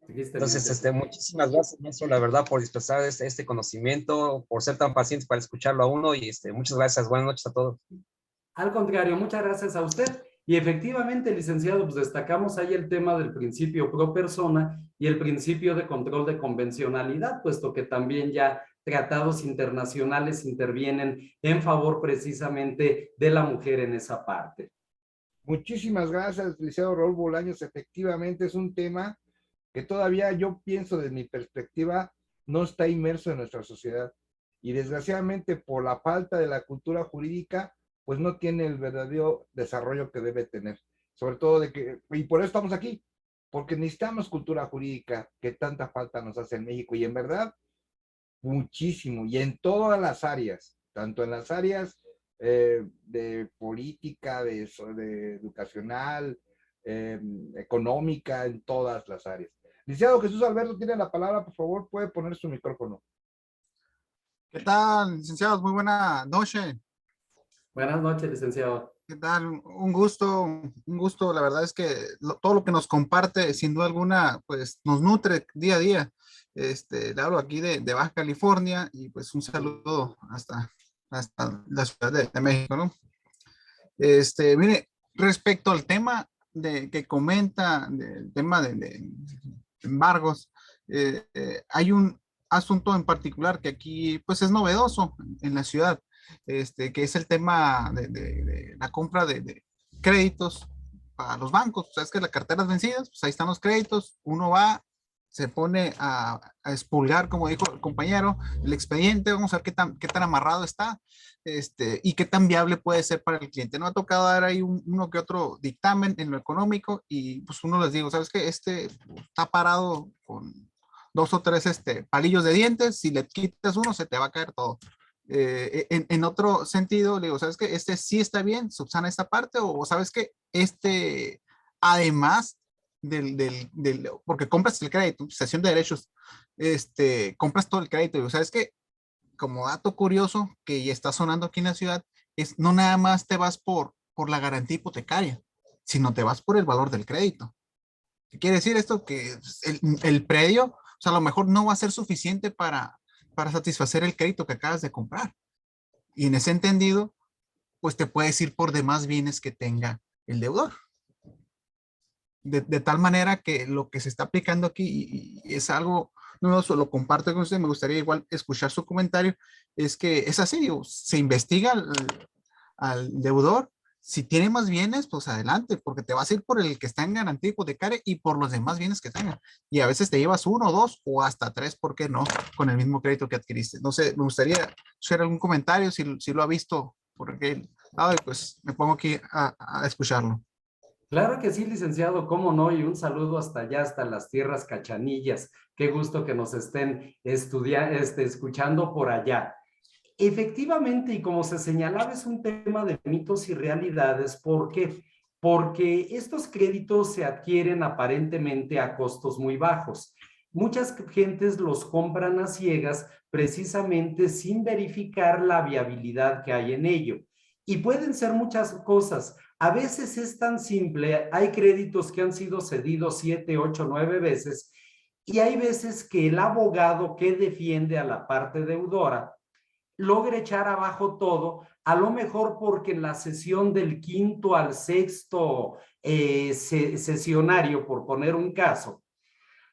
Entonces, muchísimas gracias, maestro, la verdad, por dispersar este conocimiento, por ser tan pacientes para escucharlo a uno y muchas gracias. Buenas noches a todos. Al contrario, muchas gracias a usted. Y efectivamente, licenciado, pues destacamos ahí el tema del principio pro persona y el principio de control de convencionalidad, puesto que también ya tratados internacionales intervienen en favor precisamente de la mujer en esa parte. Muchísimas gracias, licenciado Raúl Bolaños. Efectivamente es un tema que todavía yo pienso desde mi perspectiva no está inmerso en nuestra sociedad y desgraciadamente por la falta de la cultura jurídica pues no tiene el verdadero desarrollo que debe tener, sobre todo y por eso estamos aquí, porque necesitamos cultura jurídica que tanta falta nos hace en México y en verdad muchísimo y en todas las áreas, tanto en las áreas de política, de educacional, económica, en todas las áreas. Licenciado Jesús Alberto tiene la palabra, por favor, puede poner su micrófono. ¿Qué tal, licenciados? Muy buena noche. Buenas noches, licenciado. ¿Qué tal? Un gusto. La verdad es que todo lo que nos comparte, sin duda alguna, pues nos nutre día a día. Le hablo aquí de Baja California y pues un saludo hasta la Ciudad de México, ¿no? Mire, respecto al tema que comenta, del tema de embargos, hay un asunto en particular que aquí pues es novedoso en la ciudad, que es el tema de la compra de créditos para los bancos. O sea, es que las carteras vencidas, pues ahí están los créditos, uno va, se pone a expulgar, como dijo el compañero, el expediente, vamos a ver qué tan amarrado está, y qué tan viable puede ser para el cliente. No ha tocado dar ahí uno que otro dictamen en lo económico y pues uno les digo, ¿sabes qué? Está parado con dos o tres palillos de dientes, si le quitas uno se te va a caer todo. En otro sentido, le digo, ¿sabes qué? Sí está bien, subsana esta parte, o ¿sabes qué? Además porque compras el crédito, cesión de derechos, compras todo el crédito, y ¿sabes qué? Como dato curioso que ya está sonando aquí en la ciudad, no nada más te vas por la garantía hipotecaria, sino te vas por el valor del crédito. ¿Qué quiere decir esto? Que el predio, o sea, a lo mejor no va a ser suficiente para satisfacer el crédito que acabas de comprar. Y en ese entendido, pues te puedes ir por demás bienes que tenga el deudor. De tal manera que lo que se está aplicando aquí, y es algo nuevo, lo comparto con usted, me gustaría igual escuchar su comentario, es que es así, digo, se investiga al deudor, si tiene más bienes, pues adelante, porque te vas a ir por el que está en garantía hipotecaria y por los demás bienes que tenga. Y a veces te llevas uno, dos o hasta tres, ¿por qué no? Con el mismo crédito que adquiriste. No sé, me gustaría hacer algún comentario si lo ha visto, porque pues me pongo aquí a escucharlo. Claro que sí, licenciado, cómo no, y un saludo hasta allá, hasta las tierras cachanillas. Qué gusto que nos estén escuchando por allá. Efectivamente, y como se señalaba, es un tema de mitos y realidades. ¿Por qué? Porque estos créditos se adquieren aparentemente a costos muy bajos. Muchas gentes los compran a ciegas precisamente sin verificar la viabilidad que hay en ello. Y pueden ser muchas cosas. A veces es tan simple, hay créditos que han sido cedidos 7, 8, 9 veces, y hay veces que el abogado que defiende a la parte deudora logra echar abajo todo, a lo mejor porque en la sesión del quinto al sexto sesionario, por poner un caso,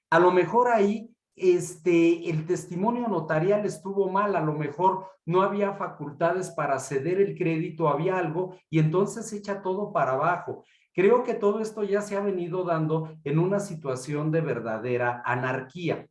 a lo mejor ahí el testimonio notarial estuvo mal, a lo mejor no había facultades para ceder el crédito, había algo, y entonces echa todo para abajo. Creo que todo esto ya se ha venido dando en una situación de verdadera anarquía.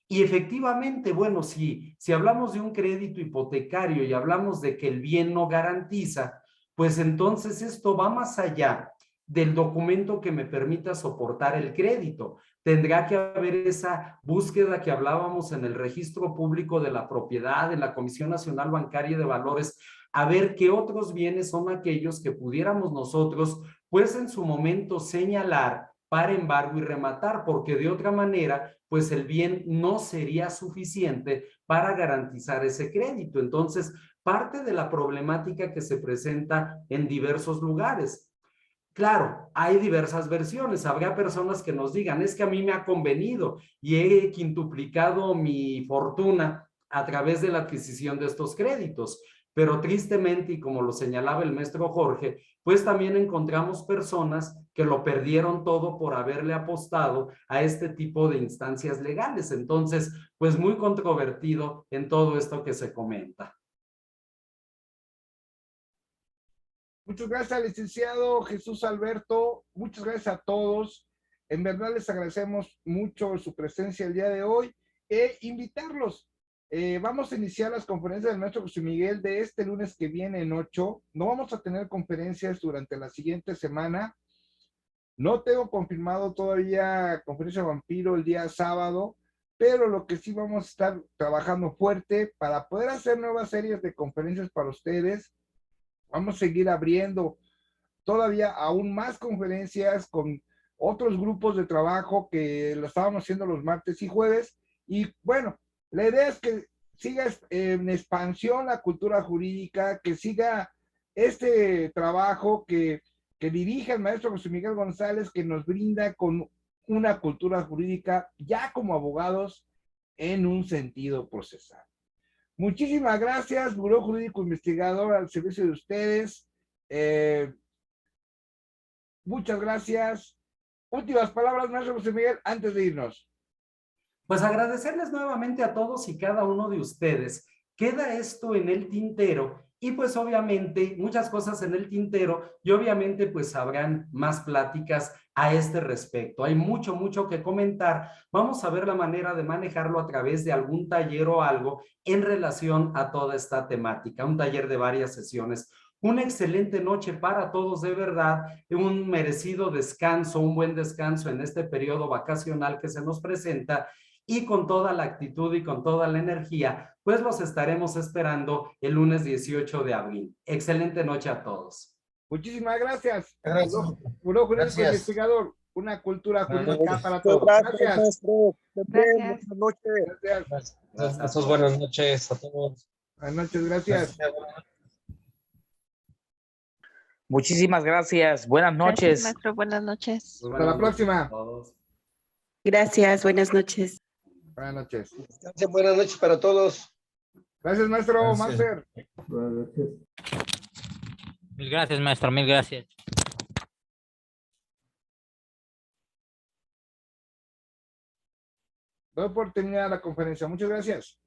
Y efectivamente, bueno, si hablamos de un crédito hipotecario y hablamos de que el bien no garantiza, pues entonces esto va más allá del documento que me permita soportar el crédito. Tendrá que haber esa búsqueda que hablábamos en el registro público de la propiedad, en la Comisión Nacional Bancaria y de Valores, a ver qué otros bienes son aquellos que pudiéramos nosotros, pues en su momento señalar para embargo y rematar, porque de otra manera, pues el bien no sería suficiente para garantizar ese crédito. Entonces, parte de la problemática que se presenta en diversos lugares. Claro, hay diversas versiones. Habrá personas que nos digan, es que a mí me ha convenido y he quintuplicado mi fortuna a través de la adquisición de estos créditos. Pero tristemente, y como lo señalaba el maestro Jorge, pues también encontramos personas que lo perdieron todo por haberle apostado a este tipo de instancias legales. Entonces, pues muy controvertido en todo esto que se comenta. Muchas gracias, licenciado Jesús Alberto. Muchas gracias a todos. En verdad les agradecemos mucho su presencia el día de hoy e invitarlos. Vamos a iniciar las conferencias del maestro José Miguel de este lunes que viene en 8. No vamos a tener conferencias durante la siguiente semana. No tengo confirmado todavía conferencia vampiro el día sábado, pero lo que sí vamos a estar trabajando fuerte para poder hacer nuevas series de conferencias para ustedes. Vamos a seguir abriendo todavía aún más conferencias con otros grupos de trabajo que lo estábamos haciendo los martes y jueves. Y bueno, la idea es que siga en expansión la cultura jurídica, que siga este trabajo que dirige el maestro José Miguel González, que nos brinda con una cultura jurídica ya como abogados en un sentido procesal. Muchísimas gracias, Buró Jurídico Investigador, al servicio de ustedes. Muchas gracias. Últimas palabras, maestro José Miguel, antes de irnos. Pues agradecerles nuevamente a todos y cada uno de ustedes. Queda esto en el tintero y pues obviamente muchas cosas en el tintero y obviamente pues habrán más pláticas a este respecto. Hay mucho que comentar. Vamos a ver la manera de manejarlo a través de algún taller o algo en relación a toda esta temática, un taller de varias sesiones. Una excelente noche para todos, de verdad, un merecido descanso, un buen descanso en este periodo vacacional que se nos presenta. Y con toda la actitud y con toda la energía, pues los estaremos esperando el lunes 18 de abril. Excelente noche a todos. Muchísimas gracias. Gracias. Buró Jurídico Gracias. Investigador, una cultura jurídica Gracias. para todos. Gracias. Maestro. Gracias. Buenas noches. Gracias. Gracias. Buenas noches a todos. Buenas noches, gracias. Muchísimas gracias. Buenas Gracias, noches. maestro. Buenas noches. Pues Hasta la buenas noches próxima. a todos. Gracias, buenas noches. Buenas noches. Buenas noches para todos. Gracias, maestro Gracias. Master. Mil gracias, maestro, mil gracias. Doy por terminada la conferencia. Muchas gracias.